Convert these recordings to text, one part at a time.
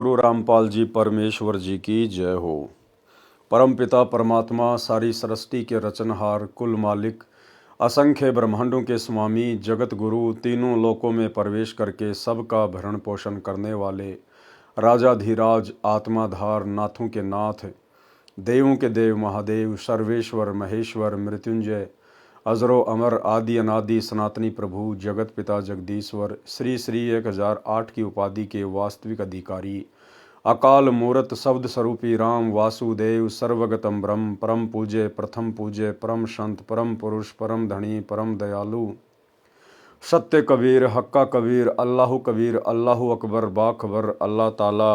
गुरु रामपाल जी परमेश्वर जी की जय हो। परम पिता परमात्मा सारी सृष्टि के रचनहार कुल मालिक असंख्य ब्रह्मांडों के स्वामी जगत गुरु तीनों लोकों में प्रवेश करके सबका भरण पोषण करने वाले राजाधिराज आत्माधार नाथों के नाथ देवों के देव महादेव सर्वेश्वर महेश्वर मृत्युंजय अजरो अमर आदि अनादि सनातनी प्रभु जगत पिता जगदीश्वर श्री श्री 1008 की उपाधि के वास्तविक अधिकारी अकाल मूरत शब्द स्वरूपी राम वासुदेव सर्वगतम ब्रह्म परम पूज्य प्रथम पूज्य परम संत परम पुरुष परम धनी परम दयालु सत्य कबीर हक्का कबीर अल्लाह अकबर बाखबर अल्लाह ताला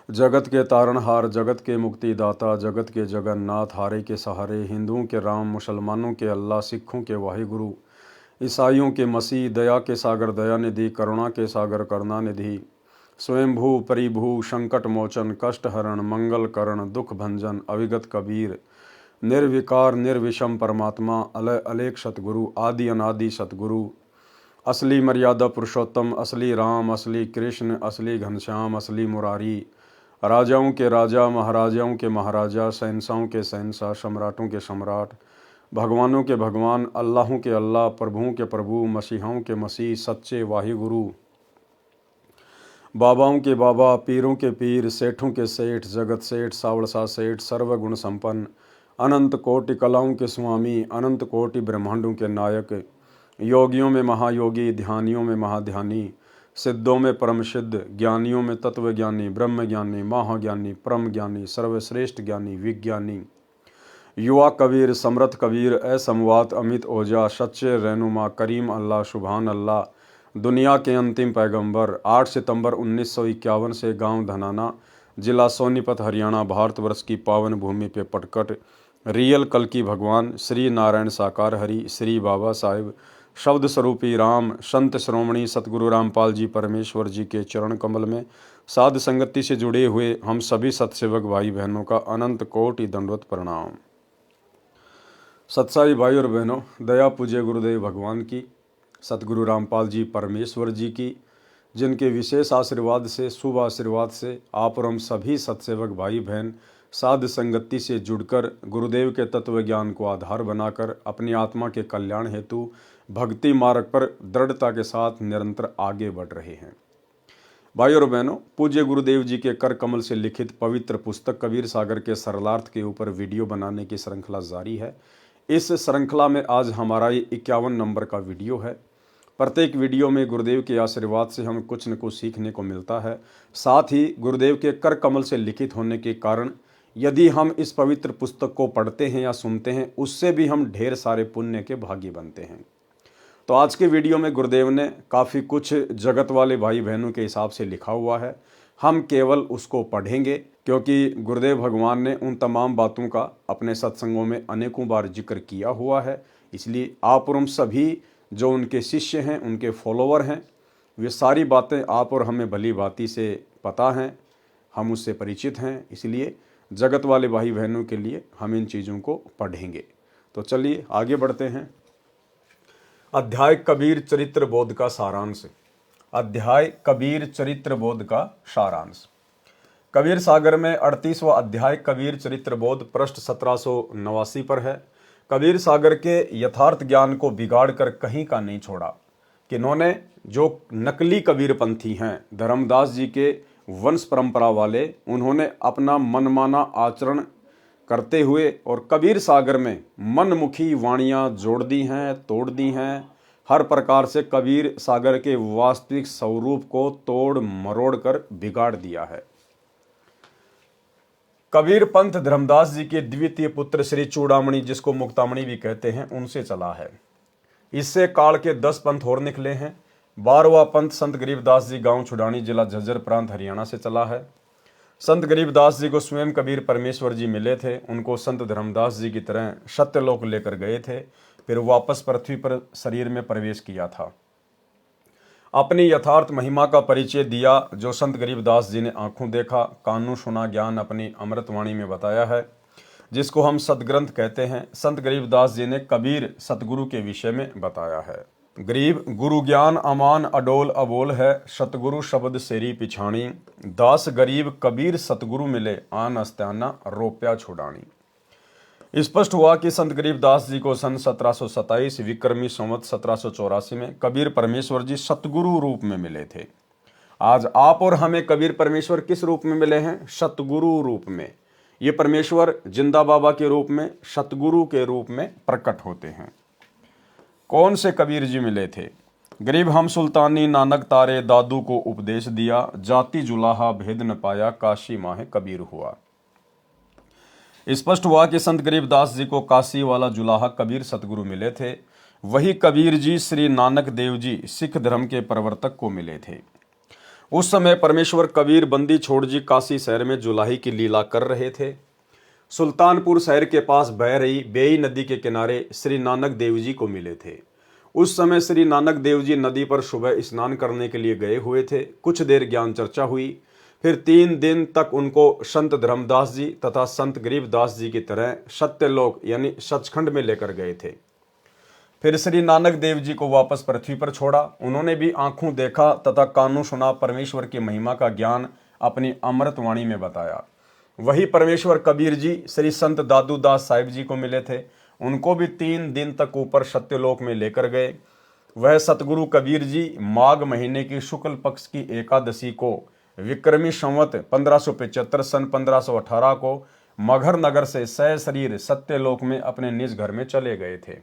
जगत के तारणहार जगत के मुक्तिदाता जगत के जगन्नाथ हारे के सहारे हिंदुओं के राम मुसलमानों के अल्लाह सिखों के वाहिगुरु ईसाइयों के मसीह दया के सागर दया निधि करुणा के सागर करुणा निधि स्वयंभू परिभू संकट मोचन कष्ट हरण मंगल करण दुख भंजन अविगत कबीर निर्विकार निर्विषम परमात्मा अलय अलेख सतगुरु आदि अनादि सतगुरु असली मर्यादा पुरुषोत्तम असली राम असली कृष्ण असली घनश्याम असली मुरारी राजाओं के राजा महाराजाओं के महाराजा शहंशाहों के शहंशाह सम्राटों के सम्राट भगवानों के भगवान अल्लाहों के अल्लाह प्रभुओं के प्रभु मसीहाओं के मसीह सच्चे वाहिगुरु बाबाओं के बाबा पीरों के पीर सेठों के सेठ जगत सेठ सावड़सा सेठ सर्वगुण संपन्न अनंत कोटि कलाओं के स्वामी अनंत कोटि ब्रह्मांडों के नायक योगियों में महायोगी ध्यानियों में महाध्यानी सिद्धों में परम सिद्ध ज्ञानियों में तत्व ज्ञानी ब्रह्म ज्ञानी महाज्ञानी परम ज्ञानी सर्वश्रेष्ठ ज्ञानी विज्ञानी युवा कबीर समर्थ कबीर असमवात अमित ओजा सच्चे रहनुमा करीम अल्लाह सुभान अल्लाह दुनिया के अंतिम पैगंबर 8 सितंबर 1951 से गांव धनाना जिला सोनीपत हरियाणा भारतवर्ष की पावन भूमि पे पटकट रियल कल की भगवान श्री नारायण साकार हरि श्री बाबा साहिब शब्द स्वरूपी राम संत श्रोमणी सतगुरु रामपाल जी परमेश्वर जी के चरण कमल में साध संगति से जुड़े हुए हम सभी सतसेवक भाई बहनों का अनंत कोटि दंडवत प्रणाम। सत्साई भाई और बहनों, दया पूज्य गुरुदेव भगवान की सतगुरु रामपाल जी परमेश्वर जी की जिनके विशेष आशीर्वाद से शुभ आशीर्वाद से आप और हम सभी सतसेवक भाई बहन साध संगति से जुड़कर गुरुदेव के तत्व ज्ञान को आधार बनाकर अपनी आत्मा के कल्याण हेतु भक्ति मार्ग पर दृढ़ता के साथ निरंतर आगे बढ़ रहे हैं। भाई और बहनों, पूज्य गुरुदेव जी के कर कमल से लिखित पवित्र पुस्तक कबीर सागर के सरलार्थ के ऊपर वीडियो बनाने की श्रृंखला जारी है। इस श्रृंखला में आज हमारा ये 51 नंबर का वीडियो है। प्रत्येक वीडियो में गुरुदेव के आशीर्वाद से हमें कुछ न कुछ सीखने को मिलता है। साथ ही गुरुदेव के कर कमल से लिखित होने के कारण यदि हम इस पवित्र पुस्तक को पढ़ते हैं या सुनते हैं उससे भी हम ढेर सारे पुण्य के भागी बनते हैं। तो आज के वीडियो में गुरुदेव ने काफ़ी कुछ जगत वाले भाई बहनों के हिसाब से लिखा हुआ है। हम केवल उसको पढ़ेंगे क्योंकि गुरुदेव भगवान ने उन तमाम बातों का अपने सत्संगों में अनेकों बार जिक्र किया हुआ है। इसलिए आप और हम सभी जो उनके शिष्य हैं, उनके फॉलोवर हैं, वे सारी बातें आप और हमें भली भांति से पता हैं, हम उससे परिचित हैं। इसलिए जगत वाले भाई बहनों के लिए हम इन चीज़ों को पढ़ेंगे। तो चलिए आगे बढ़ते हैं। अध्याय कबीर चरित्र बोध का सारांश। अध्याय कबीर चरित्र बोध का सारांश। कबीर सागर में 38वां अध्याय कबीर चरित्र बोध पृष्ठ 1789 पर है। कबीर सागर के यथार्थ ज्ञान को बिगाड़ कर कहीं का नहीं छोड़ा कि इन्होंने जो नकली कबीरपंथी हैं, धर्मदास जी के वंश परंपरा वाले, उन्होंने अपना मनमाना आचरण करते हुए और कबीर सागर में मनमुखी वाणियाँ जोड़ दी हैं, तोड़ दी हैं। हर प्रकार से कबीर सागर के वास्तविक स्वरूप को तोड़ मरोड़ कर बिगाड़ दिया है। कबीर पंथ धर्मदास जी के द्वितीय पुत्र श्री चूड़ामणि, जिसको मुक्तामणि भी कहते हैं, उनसे चला है। इससे काल के 10 पंथ और निकले हैं। 12वां पंथ संत गरीबदास जी गांव छुड़ानी जिला झज्जर प्रांत हरियाणा से चला है। संत गरीबदास जी को स्वयं कबीर परमेश्वर जी मिले थे। उनको संत धर्मदास जी की तरह सत्यलोक लेकर गए थे, फिर वापस पृथ्वी पर शरीर में प्रवेश किया था। अपनी यथार्थ महिमा का परिचय दिया जो संत गरीबदास जी ने आंखों देखा, कानों सुना, ज्ञान अपनी अमृतवाणी में बताया है, जिसको हम सदग्रंथ कहते हैं। संत गरीबदास जी ने कबीर सतगुरु के विषय में बताया है। गरीब गुरु ज्ञान अमान अडोल अबोल है, सतगुरु शब्द सेरी पिछाणी, दास गरीब कबीर सतगुरु मिले, आन अस्त्याना रोप्या छुड़ानी। स्पष्ट हुआ कि संत गरीबदास जी को सन 1727 विक्रमी संवत 1784 में कबीर परमेश्वर जी सतगुरु रूप में मिले थे। आज आप और हमें कबीर परमेश्वर किस रूप में मिले हैं? सतगुरु रूप में। ये परमेश्वर जिंदा बाबा के रूप में, सतगुरु के रूप में प्रकट होते हैं। कौन से कबीर जी मिले थे? गरीब हम सुल्तानी नानक तारे, दादू को उपदेश दिया, जाति जुलाहा भेद न पाया, काशी माहे कबीर हुआ। स्पष्ट हुआ कि संत गरीबदास जी को काशी वाला जुलाहा कबीर सतगुरु मिले थे। वही कबीर जी श्री नानक देव जी सिख धर्म के प्रवर्तक को मिले थे। उस समय परमेश्वर कबीर बंदी छोड़ जी काशी शहर में जुलाही की लीला कर रहे थे। सुल्तानपुर शहर के पास बह रही बेई नदी के किनारे श्री नानक देव जी को मिले थे। उस समय श्री नानक देव जी नदी पर सुबह स्नान करने के लिए गए हुए थे। कुछ देर ज्ञान चर्चा हुई, फिर 3 दिन तक उनको संत धर्मदास जी तथा संत गरीबदास जी की तरह सत्यलोक यानी सचखंड में लेकर गए थे। फिर श्री नानक देव जी को वापस पृथ्वी पर छोड़ा। उन्होंने भी आंखों देखा तथा कानों सुना, परमेश्वर की महिमा का ज्ञान अपनी अमृत वाणी में बताया। वही परमेश्वर कबीर जी श्री संत दादू दास साहिब जी को मिले थे। उनको भी 3 दिन तक ऊपर सत्यलोक में लेकर गए। वह सतगुरु कबीर जी माघ महीने की शुक्ल पक्ष की एकादशी को विक्रमी संवत 1575 सन 1518 को मगहर नगर से सशरीर सत्यलोक में अपने निज घर में चले गए थे।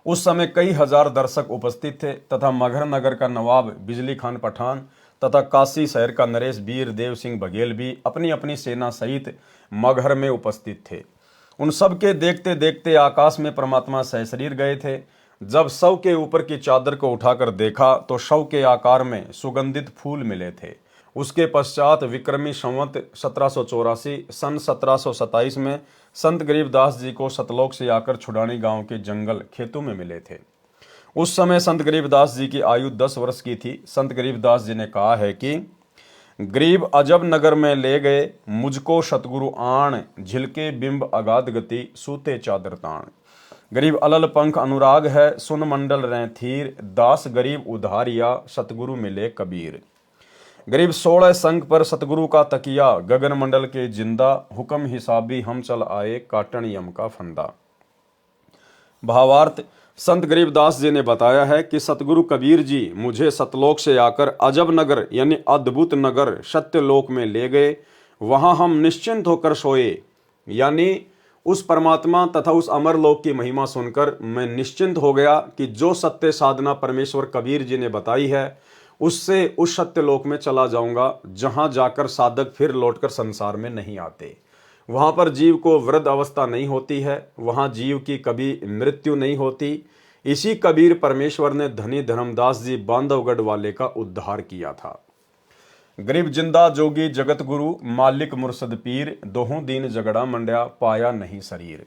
उस समय कई हजार दर्शक उपस्थित थे तथा मगहर नगर का नवाब बिजली खान पठान तथा काशी शहर का नरेश वीर देव सिंह बघेल भी अपनी अपनी सेना सहित मगहर में उपस्थित थे। उन सब के देखते देखते आकाश में परमात्मा सशरीर गए थे। जब शव के ऊपर की चादर को उठाकर देखा तो शव के आकार में सुगंधित फूल मिले थे। उसके पश्चात विक्रमी संवत 1784 सन 1727 में संत गरीबदास जी को सतलोक से आकर छुड़ानी गांव के जंगल खेतों में मिले थे। उस समय संत गरीबदास जी की आयु 10 वर्ष की थी। संत गरीबदास जी ने कहा है कि गरीब अजब नगर में ले गए मुझको सतगुरु आण, झिलके बिंब अगाध गति सूते चादर ताण। गरीब अलल पंख अनुराग है, सुन मंडल रहें थीर, दास गरीब उधारिया सतगुरु मिले कबीर। गरीब 16 संख पर सतगुरु का तकिया, गगन मंडल के जिंदा, हुक्म हिसाबी हम चल आए, काटन यम का फंदा। भावार्थ, संत गरीबदास जी ने बताया है कि सतगुरु कबीर जी मुझे सतलोक से आकर अजब नगर यानी अद्भुत नगर सत्यलोक में ले गए। वहां हम निश्चिंत होकर सोए, यानी उस परमात्मा तथा उस अमरलोक की महिमा सुनकर मैं निश्चिंत हो गया कि जो सत्य साधना परमेश्वर कबीर जी ने बताई है उससे उस सत्यलोक में चला जाऊंगा, जहां जाकर साधक फिर लौटकर संसार में नहीं आते। वहां पर जीव को वृद्ध अवस्था नहीं होती है, वहां जीव की कभी मृत्यु नहीं होती। इसी कबीर परमेश्वर ने धनी धर्मदास जी बांधवगढ़ वाले का उद्धार किया था। गरीब जिंदा जोगी जगत गुरु, मालिक मुर्शद पीर, दोहों दीन झगड़ा मंड्या, पाया नहीं शरीर।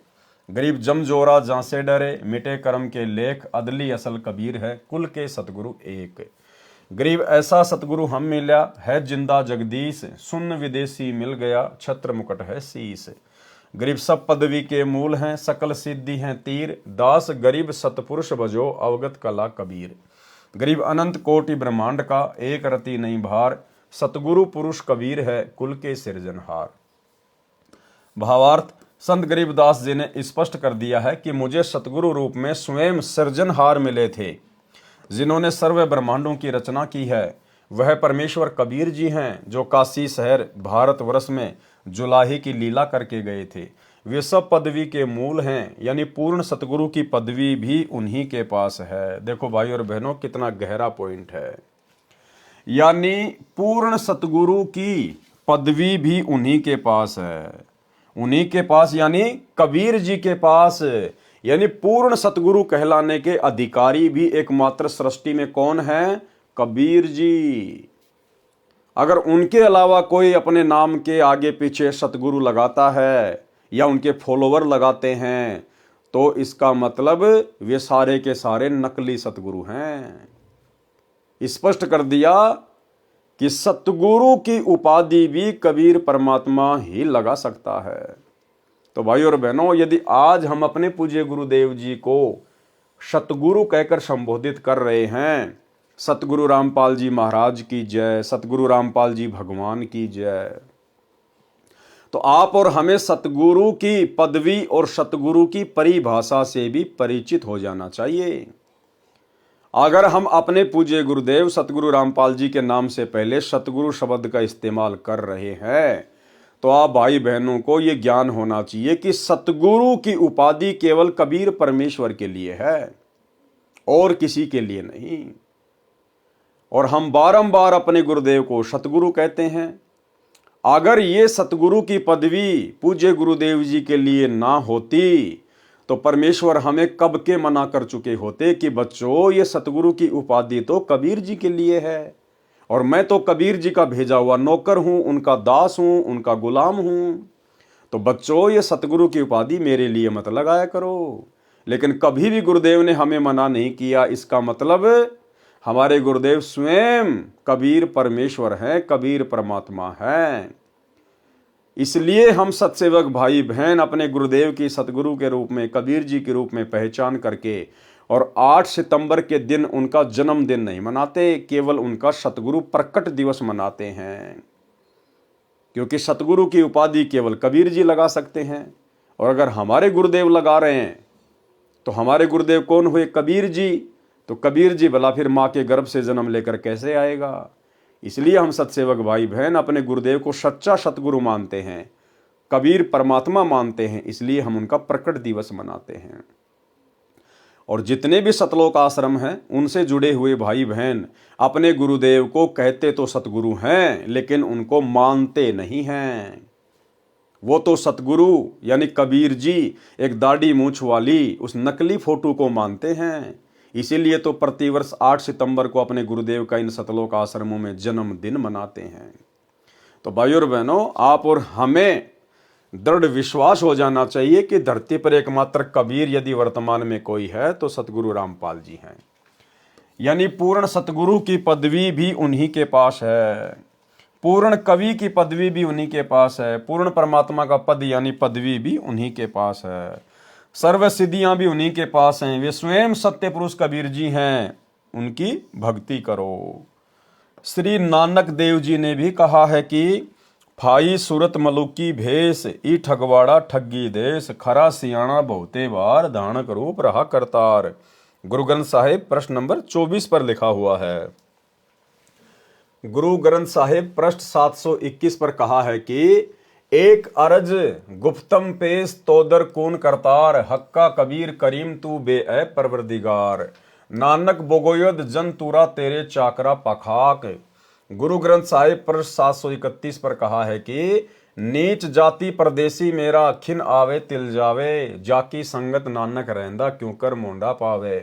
गरीब जमजोरा जहां से डरे, मिटे कर्म के लेख, अदली असल कबीर है, कुल के सतगुरु एक। गरीब ऐसा सतगुरु हम मिला है जिंदा जगदीश, सुन विदेशी मिल गया, छत्र मुकुट है शीस। गरीब सब पदवी के मूल हैं, सकल सिद्धि हैं तीर, दास गरीब सतपुरुष बजो, अवगत कला कबीर। गरीब अनंत कोटि ब्रह्मांड का, एक रति नहीं भार, सतगुरु पुरुष कबीर है, कुल के सिरजनहार। भावार्थ, संत गरीबदास जी ने स्पष्ट कर दिया है कि मुझे सतगुरु रूप में स्वयं सृजनहार मिले थे। जिन्होंने सर्व ब्रह्मांडों की रचना की है वह परमेश्वर कबीर जी हैं, जो काशी शहर भारतवर्ष में जुलाही की लीला करके गए थे। वे सब पदवी के मूल हैं, यानी पूर्ण सतगुरु की पदवी भी उन्हीं के पास है। देखो भाई और बहनों, कितना गहरा पॉइंट है। यानी पूर्ण सतगुरु की पदवी भी उन्हीं के पास है। उन्हीं के पास यानी कबीर जी के पास। यानी पूर्ण सतगुरु कहलाने के अधिकारी भी एकमात्र सृष्टि में कौन है? कबीर जी। अगर उनके अलावा कोई अपने नाम के आगे पीछे सतगुरु लगाता है या उनके फॉलोवर लगाते हैं तो इसका मतलब वे सारे के सारे नकली सतगुरु हैं। स्पष्ट कर दिया कि सतगुरु की उपाधि भी कबीर परमात्मा ही लगा सकता है। तो भाई और बहनों, यदि आज हम अपने पूज्य गुरुदेव जी को सतगुरु कहकर संबोधित कर रहे हैं। सतगुरु रामपाल जी महाराज की जय, सतगुरु रामपाल जी भगवान की जय। तो आप और हमें सतगुरु की पदवी और सतगुरु की परिभाषा से भी परिचित हो जाना चाहिए। अगर हम अपने पूज्य गुरुदेव सतगुरु रामपाल जी के नाम से पहले सतगुरु शब्द का इस्तेमाल कर रहे हैं, तो आप भाई बहनों को यह ज्ञान होना चाहिए कि सतगुरु की उपाधि केवल कबीर परमेश्वर के लिए है और किसी के लिए नहीं। और हम बारंबार अपने गुरुदेव को सतगुरु कहते हैं। अगर ये सतगुरु की पदवी पूज्य गुरुदेव जी के लिए ना होती तो परमेश्वर हमें कब के मना कर चुके होते कि बच्चों ये सतगुरु की उपाधि तो कबीर जी के लिए है और मैं तो कबीर जी का भेजा हुआ नौकर हूं, उनका दास हूं, उनका गुलाम हूं। तो बच्चों ये सतगुरु की उपाधि मेरे लिए मत लगाया करो। लेकिन कभी भी गुरुदेव ने हमें मना नहीं किया। इसका मतलब हमारे गुरुदेव स्वयं कबीर परमेश्वर हैं, कबीर परमात्मा हैं। इसलिए हम सत्सेवक भाई बहन अपने गुरुदेव की सतगुरु के रूप में, कबीर जी के रूप में पहचान करके और 8 सितंबर के दिन उनका जन्मदिन नहीं मनाते, केवल उनका सतगुरु प्रकट दिवस मनाते हैं। क्योंकि सतगुरु की उपाधि केवल कबीर जी लगा सकते हैं और अगर हमारे गुरुदेव लगा रहे हैं तो हमारे गुरुदेव कौन हुए? कबीर जी। तो कबीर जी भला फिर माँ के गर्भ से जन्म लेकर कैसे आएगा? इसलिए हम सत्सेवक भाई बहन अपने गुरुदेव को सच्चा सतगुरु मानते हैं, कबीर परमात्मा मानते हैं, इसलिए हम उनका प्रकट दिवस मनाते हैं। और जितने भी सतलोक आश्रम हैं उनसे जुड़े हुए भाई बहन अपने गुरुदेव को कहते तो सतगुरु हैं लेकिन उनको मानते नहीं हैं। वो तो सतगुरु यानी कबीर जी एक दाढ़ी मूंछ वाली उस नकली फोटो को मानते हैं। इसीलिए तो प्रतिवर्ष 8 सितंबर को अपने गुरुदेव का इन सतलोक आश्रमों में जन्मदिन मनाते हैं। तो भाइयों और बहनों, आप और हमें दृढ़ विश्वास हो जाना चाहिए कि धरती पर एकमात्र कबीर यदि वर्तमान में कोई है तो सतगुरु रामपाल जी हैं। यानी पूर्ण सतगुरु की पदवी भी उन्हीं के पास है, पूर्ण कवि की पदवी भी उन्हीं के पास है, पूर्ण परमात्मा का पद यानी पदवी भी उन्हीं के पास है, सर्व सिद्धियां भी उन्हीं के पास हैं। वे स्वयं सत्य पुरुष कबीर जी हैं, उनकी भक्ति करो। श्री नानक देव जी ने भी कहा है कि फाई सूरत मलुकी भेष ई ठगवाड़ा ठगी देश खरा सियाणा बहुते बार धानक रूप रहा करतार। गुरु ग्रंथ साहिब पृष्ठ नंबर 24 पर लिखा हुआ है। गुरु ग्रंथ साहिब पृष्ठ 721 पर कहा है कि एक अरज गुप्तम पेश तोदर कून करतार हक्का कबीर करीम तू बे ए परवरदिगार नानक बोगोयद जन तूरा तेरे चाकरा पखाक। गुरु ग्रंथ साहिब पृष्ठ 731 पर कहा है कि नीच जाति परदेसी मेरा खिन आवे तिल जावे जाकी संगत नानक रहंदा क्यों कर मोंडा पावे।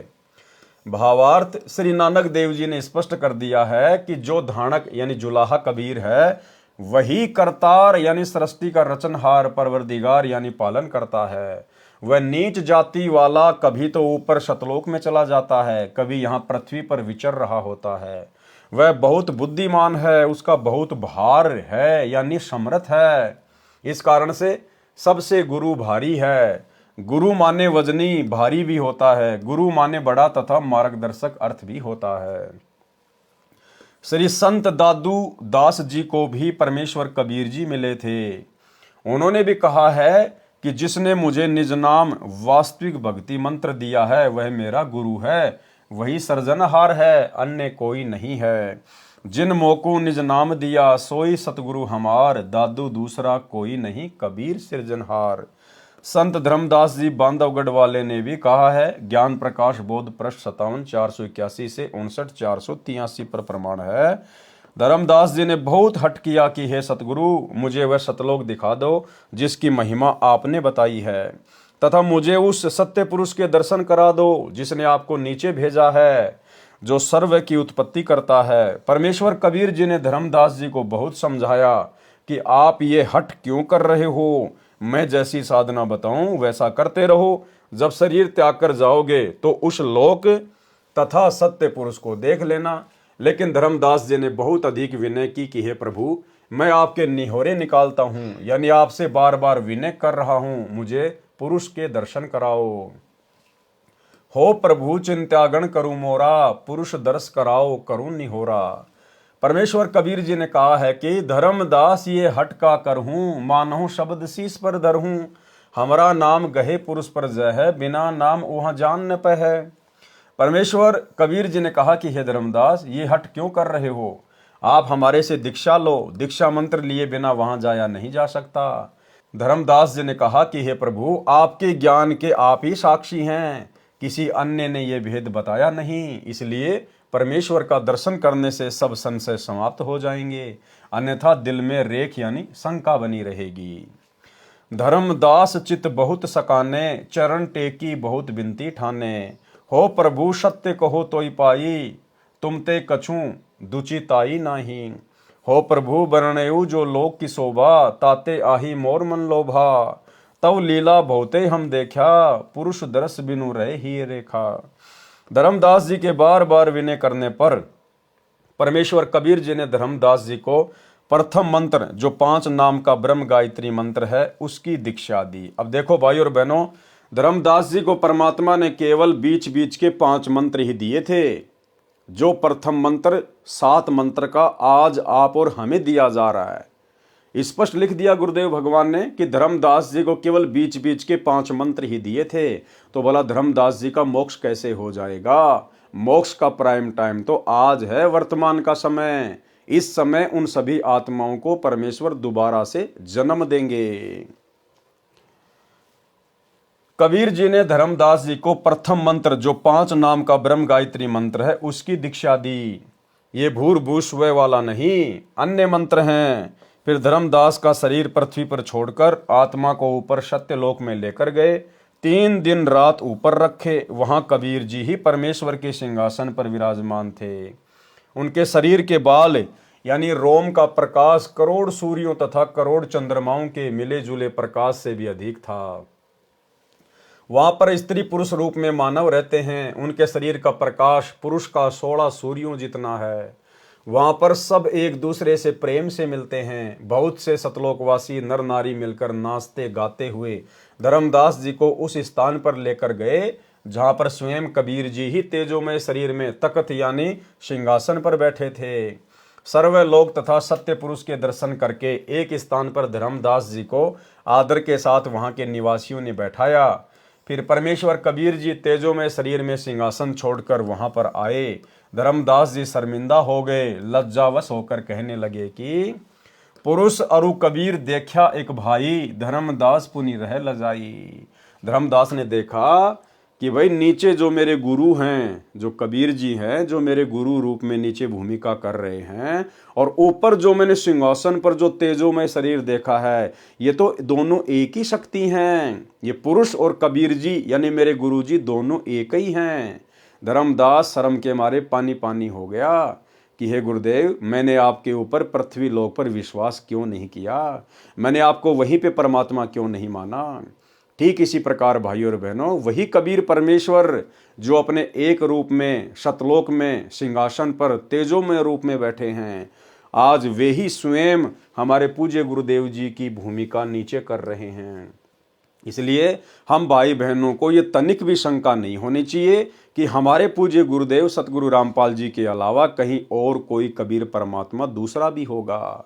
भावार्थ श्री नानक देव जी ने स्पष्ट कर दिया है कि जो धानक यानी जुलाहा कबीर है वही करतार यानी सृष्टि का रचनहार परवरदिगार यानी पालन करता है। वह नीच जाति वाला कभी तो ऊपर शतलोक में चला जाता है, कभी यहाँ पृथ्वी पर विचर रहा होता है। वह बहुत बुद्धिमान है, उसका बहुत भार है यानी समर्थ है। इस कारण से सबसे गुरु भारी है। गुरु माने वजनी भारी भी होता है, गुरु माने बड़ा तथा मार्गदर्शक अर्थ भी होता है। श्री संत दादू दास जी को भी परमेश्वर कबीर जी मिले थे। उन्होंने भी कहा है कि जिसने मुझे निज नाम वास्तविक भक्ति मंत्र दिया है वह मेरा गुरु है, वही सृजनहार है, अन्य कोई नहीं है। जिन मोको निज नाम दिया सोई सतगुरु हमार दादू दूसरा कोई नहीं कबीर सृजनहार। संत धर्मदास जी बांधवगढ़ वाले ने भी कहा है, ज्ञान प्रकाश बोध पृष्ठ 57 481 से 59 483 पर प्रमाण है। धर्मदास जी ने बहुत हट किया कि हे सतगुरु मुझे वह सतलोक दिखा दो जिसकी महिमा आपने बताई है, तथा मुझे उस सत्य पुरुष के दर्शन करा दो जिसने आपको नीचे भेजा है, जो सर्व की उत्पत्ति करता है। परमेश्वर कबीर जी ने धर्मदास जी को बहुत समझाया कि आप ये हट क्यों कर रहे हो, मैं जैसी साधना बताऊं वैसा करते रहो। जब शरीर त्याग कर जाओगे तो उस लोक तथा सत्य पुरुष को देख लेना। लेकिन धर्मदास जी ने बहुत अधिक विनय की कि हे प्रभु मैं आपके निहोरे निकालता हूं, यानी आपसे बार बार विनय कर रहा हूं, मुझे पुरुष के दर्शन कराओ। हो प्रभु चिंत्यागण करूं मोरा, पुरुष दर्श कराओ करूं निहोरा। परमेश्वर कबीर जी ने कहा है कि धर्मदास ये हट का करहूं, मानहूं शब्द शीस पर धरहूं। हमारा नाम गहे पुरुष पर जय है, बिना नाम वहां जान न पह है। परमेश्वर कबीर जी ने कहा कि हे धर्मदास, ये हट क्यों कर रहे हो? आप हमारे से दीक्षा लो, दीक्षा मंत्र लिए बिना वहां जाया नहीं जा सकता। धर्मदास जी ने कहा कि हे प्रभु, आपके ज्ञान के आप ही साक्षी हैं, किसी अन्य ने यह भेद बताया नहीं, इसलिए परमेश्वर का दर्शन करने से सब संशय समाप्त हो जाएंगे, अन्यथा दिल में रेख यानी शंका बनी रहेगी। धर्मदास चित बहुत सकाने, चरण टेकी बहुत बिनती ठाने। हो प्रभु सत्य कहो तोई पाई, तुम ते कछू दुचिताई नाही। हो प्रभु बरणयु जो लोक की शोभा, ताते आही मोर मन लोभा। तव लीला बहुते हम देखा, पुरुष दरस बिनु रहे ही रेखा। धर्मदास जी के बार बार विनय करने पर परमेश्वर कबीर जी ने धर्मदास जी को प्रथम मंत्र, जो 5 नाम का ब्रह्म गायत्री मंत्र है, उसकी दीक्षा दी। अब देखो भाई और बहनों, धर्मदास जी को परमात्मा ने केवल बीच बीच के 5 मंत्र ही दिए थे। जो प्रथम मंत्र 7 मंत्र का आज आप और हमें दिया जा रहा है, स्पष्ट लिख दिया गुरुदेव भगवान ने कि धर्मदास जी को केवल बीच बीच के 5 मंत्र ही दिए थे। तो बोला धर्मदास जी का मोक्ष कैसे हो जाएगा? मोक्ष का प्राइम टाइम तो आज है, वर्तमान का समय। इस समय उन सभी आत्माओं को परमेश्वर दोबारा से जन्म देंगे। कबीर जी ने धर्मदास जी को प्रथम मंत्र, जो 5 नाम का ब्रह्म गायत्री मंत्र है, उसकी दीक्षा दी। ये भूर्भुव स्व वाला नहीं, अन्य मंत्र हैं। फिर धर्मदास का शरीर पृथ्वी पर छोड़कर आत्मा को ऊपर सत्यलोक में लेकर गए। 3 दिन रात ऊपर रखे। वहां कबीर जी ही परमेश्वर के सिंहासन पर विराजमान थे। उनके शरीर के बाल यानी रोम का प्रकाश करोड़ सूर्यों तथा करोड़ चंद्रमाओं के मिले जुले प्रकाश से भी अधिक था। वहां पर स्त्री पुरुष रूप में मानव रहते हैं। उनके शरीर का प्रकाश पुरुष का 16 सूर्यों जितना है। वहां पर सब एक दूसरे से प्रेम से मिलते हैं। बहुत से सतलोकवासी नर नारी मिलकर नाचते गाते हुए धर्मदास जी को उस स्थान पर लेकर गए जहां पर स्वयं कबीर जी ही तेजोमय शरीर में तख्त यानी सिंहासन पर बैठे थे। सर्व लोक तथा सत्य पुरुष के दर्शन करके एक स्थान पर धर्मदास जी को आदर के साथ वहां के निवासियों ने बैठाया। फिर परमेश्वर कबीर जी तेजोमय शरीर में सिंहासन छोड़कर वहां पर आए। धर्मदास जी शर्मिंदा हो गए, लज्जावश होकर कहने लगे कि पुरुष अरु कबीर देखा एक भाई, धर्मदास पुनि रह लजाई। धर्मदास ने देखा कि भाई नीचे जो मेरे गुरु हैं, जो कबीर जी हैं, जो मेरे गुरु रूप में नीचे भूमिका कर रहे हैं, और ऊपर जो मैंने सिंहासन पर जो तेजोमय शरीर देखा है, ये तो दोनों एक ही शक्ति हैं। ये पुरुष और कबीर जी यानी मेरे गुरु जी दोनों एक ही हैं। धर्मदास शर्म के मारे पानी पानी हो गया कि हे गुरुदेव, मैंने आपके ऊपर पृथ्वी लोक पर विश्वास क्यों नहीं किया? मैंने आपको वहीं पे परमात्मा क्यों नहीं माना? ठीक इसी प्रकार भाइयों और बहनों, वही कबीर परमेश्वर जो अपने एक रूप में सतलोक में सिंहासन पर तेजोमय रूप में बैठे हैं, आज वे ही स्वयं हमारे पूज्य गुरुदेव जी की भूमिका नीचे कर रहे हैं। इसलिए हम भाई बहनों को ये तनिक भी शंका नहीं होनी चाहिए कि हमारे पूज्य गुरुदेव सतगुरु रामपाल जी के अलावा कहीं और कोई कबीर परमात्मा दूसरा भी होगा।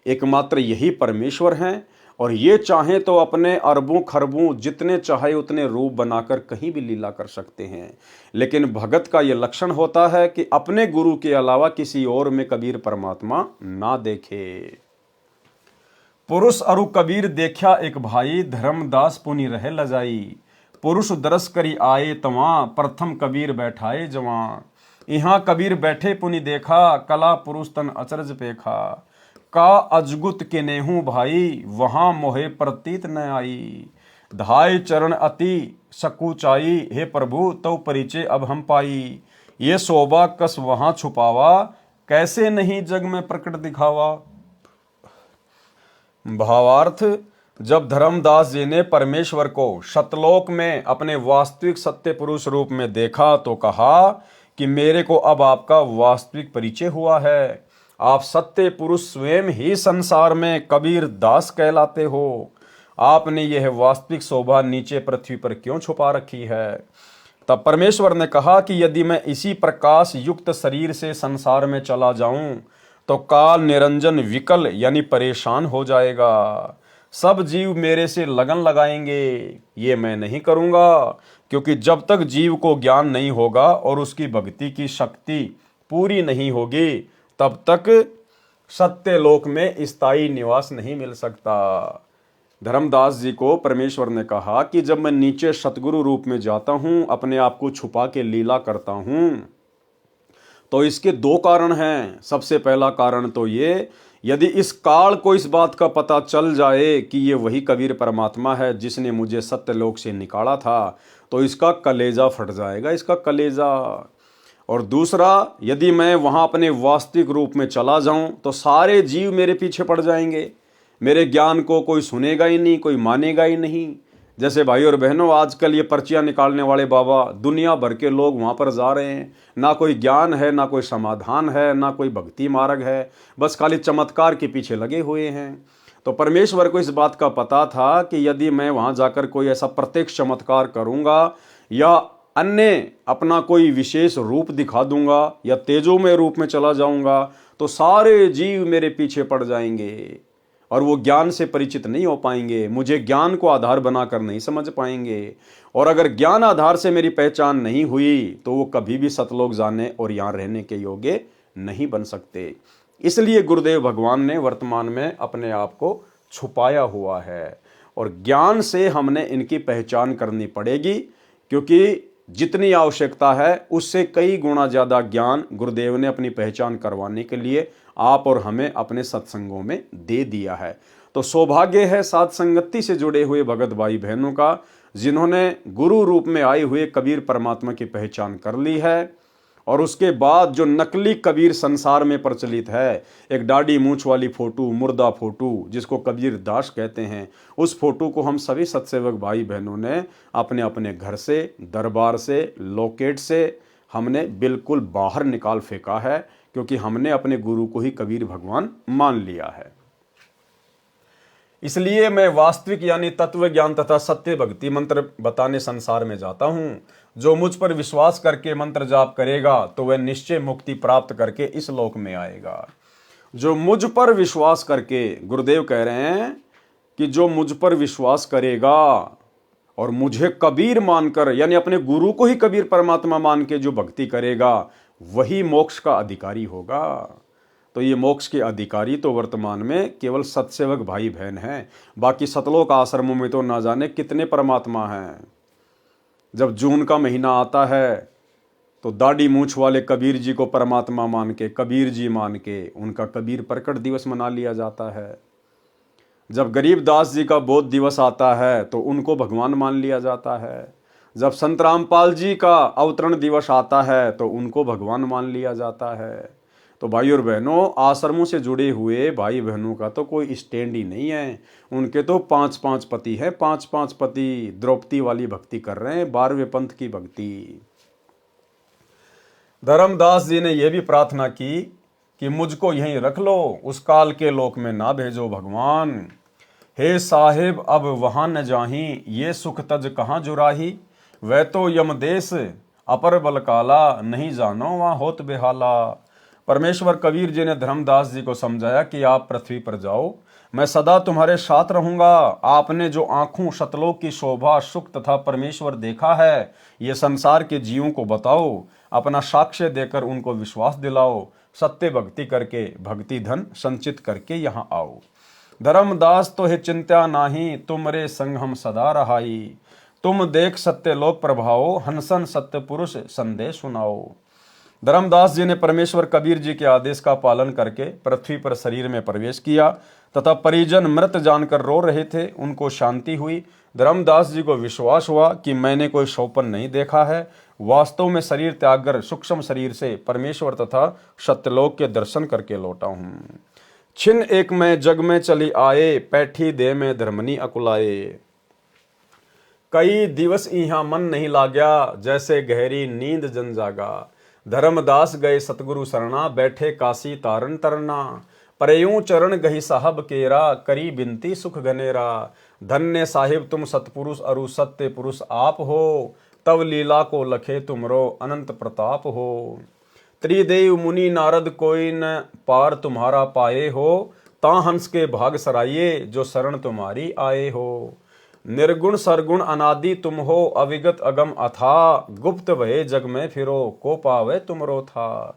एकमात्र यही परमेश्वर हैं, और ये चाहें तो अपने अरबों खरबों जितने चाहे उतने रूप बनाकर कहीं भी लीला कर सकते हैं। लेकिन भगत का ये लक्षण होता है कि अपने गुरु के अलावा किसी और में कबीर परमात्मा ना देखे। पुरुष अरु कबीर देखा एक भाई, धर्मदास पुनि रहे लजाई। पुरुष दरस करी आए तवां, प्रथम कबीर बैठाए जवां। यहाँ कबीर बैठे पुनि देखा, कला पुरुष तन अचरज पेखा। का अजगुत के नेहू भाई, वहां मोहे प्रतीत न आई। धाय चरण अति सकुचाई, हे प्रभु तव परिचय अब हम पाई। ये शोभा कस वहां छुपावा, कैसे नहीं जग में प्रकट दिखावा। भावार्थ, जब धर्मदास जी ने परमेश्वर को सतलोक में अपने वास्तविक सत्य पुरुष रूप में देखा तो कहा कि मेरे को अब आपका वास्तविक परिचय हुआ है। आप सत्य पुरुष स्वयं ही संसार में कबीर दास कहलाते हो। आपने यह वास्तविक शोभा नीचे पृथ्वी पर क्यों छुपा रखी है? तब परमेश्वर ने कहा कि यदि मैं इसी प्रकाश युक्त शरीर से संसार में चला जाऊं तो काल निरंजन विकल यानी परेशान हो जाएगा। सब जीव मेरे से लगन लगाएंगे, ये मैं नहीं करूंगा, क्योंकि जब तक जीव को ज्ञान नहीं होगा और उसकी भक्ति की शक्ति पूरी नहीं होगी तब तक सत्य लोक में स्थायी निवास नहीं मिल सकता। धर्मदास जी को परमेश्वर ने कहा कि जब मैं नीचे सतगुरु रूप में जाता हूं, अपने आप को छुपा के लीला करता हूं, तो इसके दो कारण हैं। सबसे पहला कारण तो ये, यदि इस काल को इस बात का पता चल जाए कि ये वही कबीर परमात्मा है जिसने मुझे सत्यलोक से निकाला था, तो इसका कलेजा फट जाएगा, इसका कलेजा। और दूसरा, यदि मैं वहाँ अपने वास्तविक रूप में चला जाऊं तो सारे जीव मेरे पीछे पड़ जाएंगे, मेरे ज्ञान को कोई सुनेगा ही नहीं, कोई मानेगा ही नहीं। जैसे भाई और बहनों, आजकल ये पर्चियाँ निकालने वाले बाबा, दुनिया भर के लोग वहाँ पर जा रहे हैं। ना कोई ज्ञान है, ना कोई समाधान है, ना कोई भक्ति मार्ग है, बस खाली चमत्कार के पीछे लगे हुए हैं। तो परमेश्वर को इस बात का पता था कि यदि मैं वहाँ जाकर कोई ऐसा प्रत्यक्ष चमत्कार करूँगा या अन्य अपना कोई विशेष रूप दिखा दूंगा या तेजोमय रूप में चला जाऊंगा तो सारे जीव मेरे पीछे पड़ जाएंगे और वो ज्ञान से परिचित नहीं हो पाएंगे, मुझे ज्ञान को आधार बनाकर नहीं समझ पाएंगे। और अगर ज्ञान आधार से मेरी पहचान नहीं हुई तो वो कभी भी सतलोक जाने और यहाँ रहने के योग्य नहीं बन सकते। इसलिए गुरुदेव भगवान ने वर्तमान में अपने आप को छुपाया हुआ है और ज्ञान से हमने इनकी पहचान करनी पड़ेगी, क्योंकि जितनी आवश्यकता है उससे कई गुना ज़्यादा ज्ञान गुरुदेव ने अपनी पहचान करवाने के लिए आप और हमें अपने सत्संगों में दे दिया है। तो सौभाग्य है साथ संगति से जुड़े हुए भगत भाई बहनों का, जिन्होंने गुरु रूप में आए हुए कबीर परमात्मा की पहचान कर ली है। और उसके बाद जो नकली कबीर संसार में प्रचलित है, एक दाढ़ी मूंछ वाली फोटो, मुर्दा फोटो जिसको कबीर दास कहते हैं, उस फोटो को हम सभी सत्सेवक भाई बहनों ने अपने अपने घर से, दरबार से, लोकेट से हमने बिल्कुल बाहर निकाल फेंका है, क्योंकि हमने अपने गुरु को ही कबीर भगवान मान लिया है। इसलिए मैं वास्तविक यानी तत्व ज्ञान तथा सत्य भक्ति मंत्र बताने संसार में जाता हूं। जो मुझ पर विश्वास करके मंत्र जाप करेगा तो वह निश्चय मुक्ति प्राप्त करके इस लोक में आएगा। जो मुझ पर विश्वास करके, गुरुदेव कह रहे हैं कि जो मुझ पर विश्वास करेगा और मुझे कबीर मानकर यानी अपने गुरु को ही कबीर परमात्मा मान के जो भक्ति करेगा वही मोक्ष का अधिकारी होगा। तो ये मोक्ष के अधिकारी तो वर्तमान में केवल सत्सेवक भाई बहन हैं। बाकी सतलोक आश्रमों में तो ना जाने कितने परमात्मा हैं। जब जून का महीना आता है तो दाढ़ी मूंछ वाले कबीर जी को परमात्मा मान के, कबीर जी मान के उनका कबीर प्रकट दिवस मना लिया जाता है। जब गरीबदास जी का बोध दिवस आता है तो उनको भगवान मान लिया जाता है। जब संत रामपाल जी का अवतरण दिवस आता है तो उनको भगवान मान लिया जाता है। तो भाई और बहनों, आश्रमों से जुड़े हुए भाई बहनों का तो कोई स्टैंड ही नहीं है। उनके तो 5-5 पति हैं, 5-5 पति द्रौपदी वाली भक्ति कर रहे हैं, 12वें पंथ की भक्ति। धर्मदास जी ने यह भी प्रार्थना की कि मुझको यहीं रख लो, उस काल के लोक में ना भेजो भगवान। हे साहिब अब वहां न जाही, ये सुख तज कहाँ जुराही। वह तो यमदेश अपर बल काला, नहीं जानो वहां होत बेहाला। परमेश्वर कबीर जी ने धर्मदास जी को समझाया कि आप पृथ्वी पर जाओ, मैं सदा तुम्हारे साथ रहूंगा। आपने जो आंखों सतलोक की शोभा, सुख तथा परमेश्वर देखा है, ये संसार के जीवों को बताओ, अपना साक्ष्य देकर उनको विश्वास दिलाओ। सत्य भक्ति करके भक्ति धन संचित करके यहाँ आओ। धर्मदास तो है चिंता नाही, तुमरे संग हम सदा रहाई। तुम देख सत्य लोक प्रभाओ, हंसन सत्य पुरुष संदेश सुनाओ। धर्मदास जी ने परमेश्वर कबीर जी के आदेश का पालन करके पृथ्वी पर शरीर में प्रवेश किया तथा परिजन मृत जानकर रो रहे थे, उनको शांति हुई। धर्मदास जी को विश्वास हुआ कि मैंने कोई स्वप्न नहीं देखा है, वास्तव में शरीर त्याग कर सूक्ष्म शरीर से परमेश्वर तथा सत्यलोक के दर्शन करके लौटा हूँ। छिन एक में जग में चली आए, पैठी दे में धर्मनी अकुलाए। कई दिवस यहाँ मन नहीं लाग्या, जैसे गहरी नींद जन जागा। धर्मदास गए सतगुरु शरणा, बैठे काशी तारन तरना। परयूं चरण गही साहब केरा, करी बिनती सुख घनेरा। धन्य साहिब तुम सतपुरुष अरु सत्य पुरुष आप हो, तब लीला को लखे तुमरो अनंत प्रताप हो। त्रिदेव मुनि नारद कोई न पार तुम्हारा पाए हो, ता हंस के भाग सराइये जो शरण तुम्हारी आए हो। निर्गुण सरगुण अनादि तुम हो, अविगत अगम अथा, गुप्त भये जग में फिरो, को पावे तुमरो था।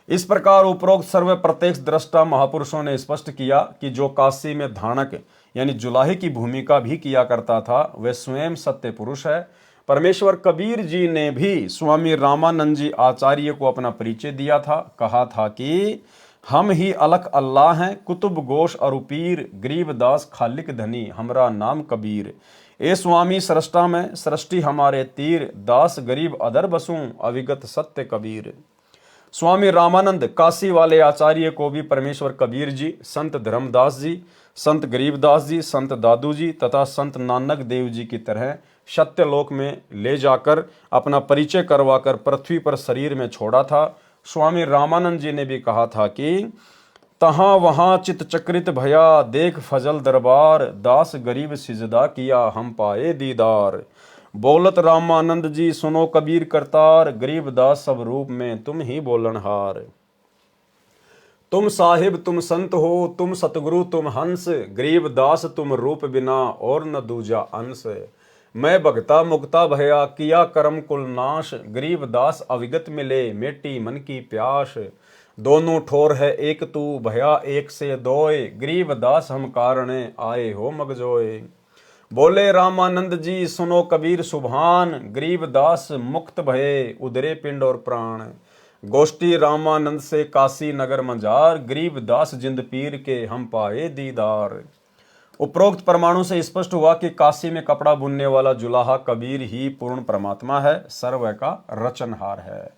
इस प्रकार उपरोक्त सर्व प्रत्यक्ष दृष्टा महापुरुषों ने स्पष्ट किया कि जो काशी में धानक यानी जुलाहे की भूमिका भी किया करता था वह स्वयं सत्य पुरुष है। परमेश्वर कबीर जी ने भी स्वामी रामानंद जी आचार्य को अपना परिचय दिया था। कहा था कि हम ही अलख अल्लाह हैं, कुतुब गोश अरुपीर, गरीबदास खालिक धनी, हमरा नाम कबीर। ए स्वामी सृष्टा में सृष्टि हमारे तीर, दास गरीब अदर बसूं, अविगत सत्य कबीर। स्वामी रामानंद काशी वाले आचार्य को भी परमेश्वर कबीर जी, संत धर्मदास जी, संत गरीबदास जी, संत दादू जी तथा संत नानक देव जी की तरह सत्यलोक में ले जाकर अपना परिचय करवाकर पृथ्वी पर शरीर में छोड़ा था। स्वामी रामानंद जी ने भी कहा था कि तहाँ वहाँ चित चक्रित भया, देख फजल दरबार, दास गरीब सिजदा किया, हम पाए दीदार। बोलत रामानंद जी सुनो कबीर करतार, गरीब दास सब रूप में तुम ही बोलनहार। तुम साहिब तुम संत हो, तुम सतगुरु तुम हंस, गरीब दास तुम रूप बिना और न दूजा अंश। मैं भगता मुक्ता भया, किया कर्म कुल नाश, गरीब दास अविगत मिले, मेटी मन की प्यास। दोनों ठोर है एक तू, भया एक से दोए, गरीब दास हम कारणे आए हो मगजोए। बोले रामानंद जी सुनो कबीर सुभान, गरीब दास मुक्त भये, उदरे पिंड और प्राण। गोष्ठी रामानंद से काशी नगर मंजार, गरीब दास जिंद पीर के हम पाए दीदार। उपरोक्त परमाणु से स्पष्ट हुआ कि काशी में कपड़ा बुनने वाला जुलाहा कबीर ही पूर्ण परमात्मा है, सर्व का रचनहार है।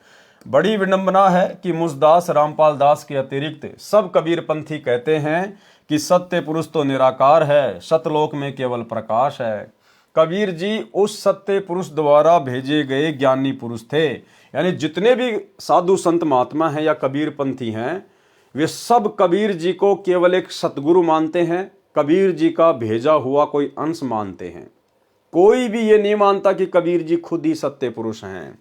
बड़ी विडंबना है कि मुझदास रामपाल दास के अतिरिक्त सब कबीर पंथी कहते हैं कि सत्य पुरुष तो निराकार है, सतलोक में केवल प्रकाश है। कबीर जी उस सत्य पुरुष द्वारा भेजे गए ज्ञानी पुरुष थे। यानी जितने भी साधु संत महात्मा हैं या कबीर पंथी हैं, वे सब कबीर जी को केवल एक सतगुरु मानते हैं, कबीर जी का भेजा हुआ कोई अंश मानते हैं। कोई भी ये नहीं मानता कि कबीर जी खुद ही सत्य पुरुष हैं।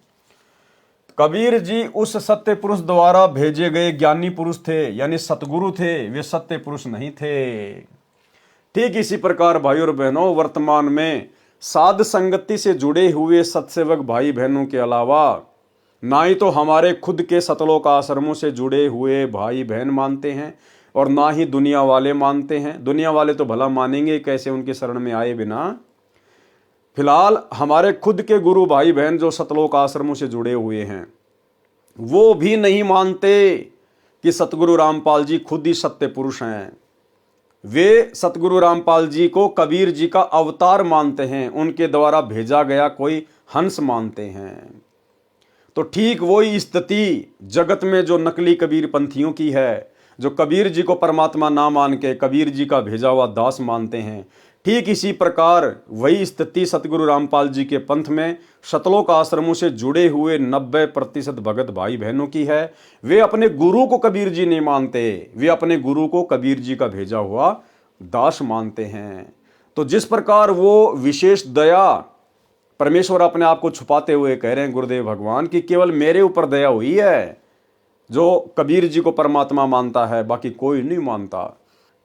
कबीर जी उस सत्य पुरुष द्वारा भेजे गए ज्ञानी पुरुष थे, यानी सतगुरु थे, वे सत्य पुरुष नहीं थे। ठीक इसी प्रकार भाइयों और बहनों, वर्तमान में साध संगति से जुड़े हुए सत्सेवक भाई बहनों के अलावा ना ही तो हमारे खुद के सतलोक आश्रमों से जुड़े हुए भाई बहन मानते हैं और ना ही दुनिया वाले मानते हैं। दुनिया वाले तो भला मानेंगे कैसे उनके शरण में आए बिना। फिलहाल हमारे खुद के गुरु भाई बहन जो सतलोक आश्रमों से जुड़े हुए हैं, वो भी नहीं मानते कि सतगुरु रामपाल जी खुद ही सत्य पुरुष हैं। वे सतगुरु रामपाल जी को कबीर जी का अवतार मानते हैं, उनके द्वारा भेजा गया कोई हंस मानते हैं। तो ठीक वही स्थिति जगत में जो नकली कबीर पंथियों की है, जो कबीर जी को परमात्मा ना मान के कबीर जी का भेजा हुआ दास मानते हैं, ठीक इसी प्रकार वही स्थिति सतगुरु रामपाल जी के पंथ में सतलोक आश्रमों से जुड़े हुए 90% भगत भाई बहनों की है। वे अपने गुरु को कबीर जी नहीं मानते, वे अपने गुरु को कबीर जी का भेजा हुआ दास मानते हैं। तो जिस प्रकार वो विशेष दया परमेश्वर अपने आप को छुपाते हुए कह रहे हैं गुरुदेव भगवान कि केवल मेरे ऊपर दया हुई है, जो कबीर जी को परमात्मा मानता है, बाकी कोई नहीं मानता।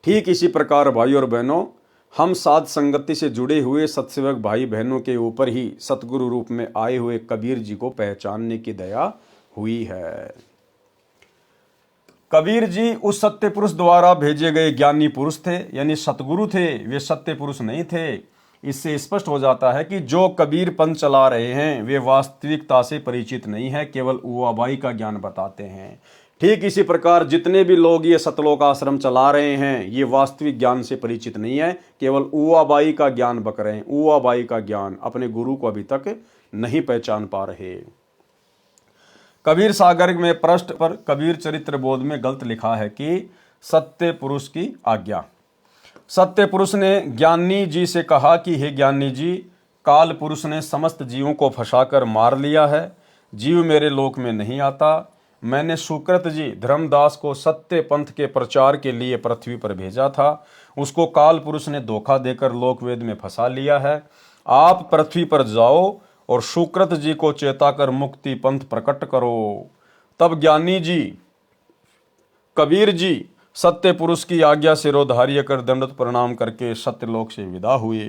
ठीक इसी प्रकार भाइयों और बहनों, हम साध संगति से जुड़े हुए सत्सेवक भाई बहनों के ऊपर ही सतगुरु रूप में आए हुए कबीर जी को पहचानने की दया हुई है। कबीर जी उस सत्य पुरुष द्वारा भेजे गए ज्ञानी पुरुष थे, यानी सतगुरु थे, वे सत्य पुरुष नहीं थे। इससे स्पष्ट हो जाता है कि जो कबीर पंथ चला रहे हैं वे वास्तविकता से परिचित नहीं है, केवल ऊआबाई का ज्ञान बताते हैं। ठीक इसी प्रकार जितने भी लोग ये सतलोक आश्रम चला रहे हैं ये वास्तविक ज्ञान से परिचित नहीं है, केवल ऊआबाई का ज्ञान बक रहे हैं। ऊआबाई का ज्ञान, अपने गुरु को अभी तक नहीं पहचान पा रहे। कबीर सागर में पृष्ठ पर कबीर चरित्र बोध में गलत लिखा है कि सत्य पुरुष की आज्ञा। सत्य पुरुष ने ज्ञानी जी से कहा कि हे ज्ञानी जी, काल पुरुष ने समस्त जीवों को फंसाकर मार लिया है, जीव मेरे लोक में नहीं आता। मैंने सुकृत जी धर्मदास को सत्य पंथ के प्रचार के लिए पृथ्वी पर भेजा था, उसको काल पुरुष ने धोखा देकर लोकवेद में फंसा लिया है। आप पृथ्वी पर जाओ और सुकृत जी को चेताकर मुक्ति पंथ प्रकट करो। तब ज्ञानी जी कबीर जी सत्य पुरुष की आज्ञा सिरोधार्य कर दंडवत प्रणाम करके सत्यलोक से विदा हुए।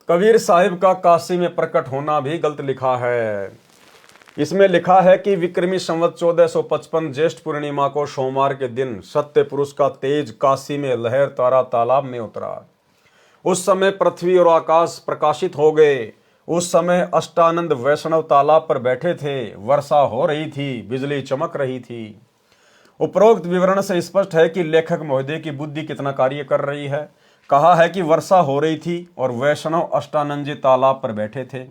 कबीर साहिब का काशी में प्रकट होना भी गलत लिखा है। इसमें लिखा है कि विक्रमी संवत 1455 ज्येष्ठ पूर्णिमा को सोमवार के दिन सत्य पुरुष का तेज काशी में लहर तारा तालाब में उतरा। उस समय पृथ्वी और आकाश प्रकाशित हो गए। उस समय अष्टानंद वैष्णव तालाब पर बैठे थे। वर्षा हो रही थी, बिजली चमक रही थी। उपरोक्त विवरण से स्पष्ट है कि लेखक महोदय की बुद्धि कितना कार्य कर रही है। कहा है कि वर्षा हो रही थी और वैष्णव अष्टानंद जी तालाब पर बैठे थे।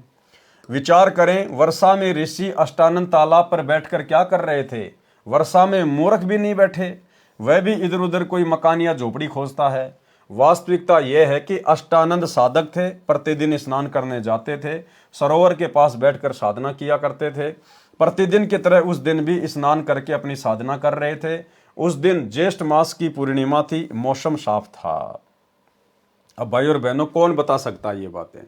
विचार करें, वर्षा में ऋषि अष्टानंद तालाब पर बैठकर क्या कर रहे थे। वर्षा में मूर्ख भी नहीं बैठे, वह भी इधर उधर कोई मकान या झोपड़ी खोजता है। वास्तविकता यह है कि अष्टानंद साधक थे, प्रतिदिन स्नान करने जाते थे, सरोवर के पास बैठकर साधना किया करते थे। प्रतिदिन की तरह उस दिन भी स्नान करके अपनी साधना कर रहे थे। उस दिन ज्येष्ठ मास की पूर्णिमा थी, मौसम साफ था। अब भाई और बहनों, कौन बता सकता है ये बातें।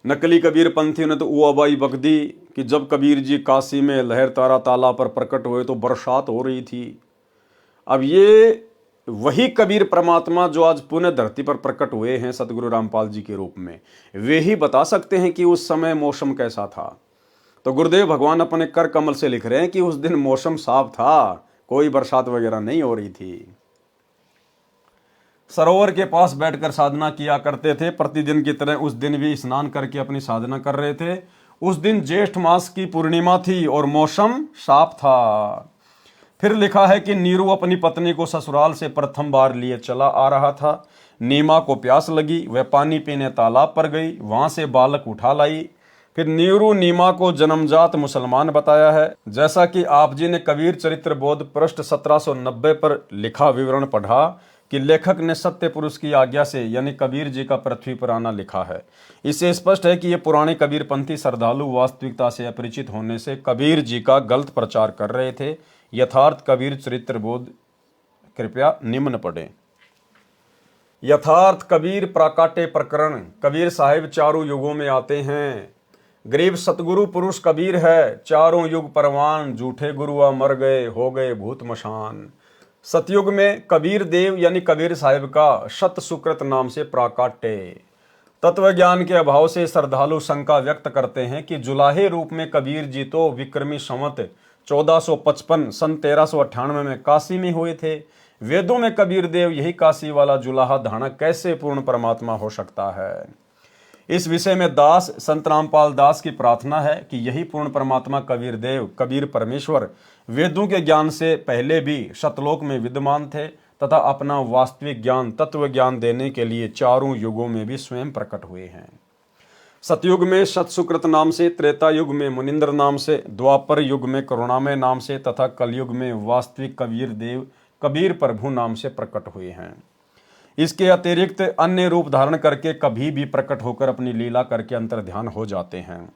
नकली कबीर पंथियों ने तो उबाई बक दी कि जब कबीर जी काशी में लहर तारा तालाब पर प्रकट हुए तो बरसात हो रही थी। अब ये वही कबीर परमात्मा जो आज पुनः धरती पर प्रकट हुए हैं सतगुरु रामपाल जी के रूप में, वे ही बता सकते हैं कि उस समय मौसम कैसा था। तो गुरुदेव भगवान अपने कर कमल से लिख रहे हैं कि उस दिन मौसम साफ था, कोई बरसात वगैरह नहीं हो रही थी। सरोवर के पास बैठकर साधना किया करते थे। प्रतिदिन की तरह उस दिन भी स्नान करके अपनी साधना कर रहे थे। उस दिन ज्येष्ठ मास की पूर्णिमा थी और मौसम साफ था। फिर लिखा है कि नीरू अपनी पत्नी को ससुराल से प्रथम बार लिए चला आ रहा था। नीमा को प्यास लगी, वह पानी पीने तालाब पर गई, वहां से बालक उठा लाई। फिर नीरू नीमा को जन्मजात मुसलमान बताया है। जैसा कि आप जी ने कबीर चरित्र बोध पृष्ठ 1790 पर लिखा विवरण पढ़ा कि लेखक ने सत्य पुरुष की आज्ञा से यानी कबीर जी का पृथ्वी पर आना लिखा है। इससे स्पष्ट है कि ये पुराने कबीरपंथी श्रद्धालु वास्तविकता से अपरिचित होने से कबीर जी का गलत प्रचार कर रहे थे। यथार्थ कबीर चरित्र बोध कृपया निम्न पढ़ें। यथार्थ कबीर प्राकाटे प्रकरण। कबीर साहिब चारों युगों में आते हैं। गरीब सतगुरु पुरुष कबीर है। चारों युग परवान, झूठे गुरुआ मर गए, हो गए भूत मशान। सतयुग में कबीर देव यानी कबीर साहिब का शत सुकृत नाम से प्राकाट्य। तत्व ज्ञान के अभाव से श्रद्धालु शंका व्यक्त करते हैं कि जुलाहे रूप में कबीर जी तो विक्रमी संवत 1455 सन 1398 में काशी में हुए थे। वेदों में कबीर देव यही काशी वाला जुलाहा धाणक कैसे पूर्ण परमात्मा हो सकता है। इस विषय में दास संत रामपाल दास की प्रार्थना है कि यही पूर्ण परमात्मा कबीर देव कबीर परमेश्वर वेदों के ज्ञान से पहले भी सतलोक में विद्यमान थे तथा अपना वास्तविक ज्ञान तत्व ज्ञान देने के लिए चारों युगों में भी स्वयं प्रकट हुए हैं। सतयुग में सतसुकृत नाम से, त्रेता युग में मुनिंद्र नाम से, द्वापर युग में करुणामय नाम से तथा कलयुग में वास्तविक कबीर देव कबीर प्रभु नाम से प्रकट हुए हैं। इसके अतिरिक्त अन्य रूप धारण करके कभी भी प्रकट होकर अपनी लीला करके अंतर्ध्यान हो जाते हैं।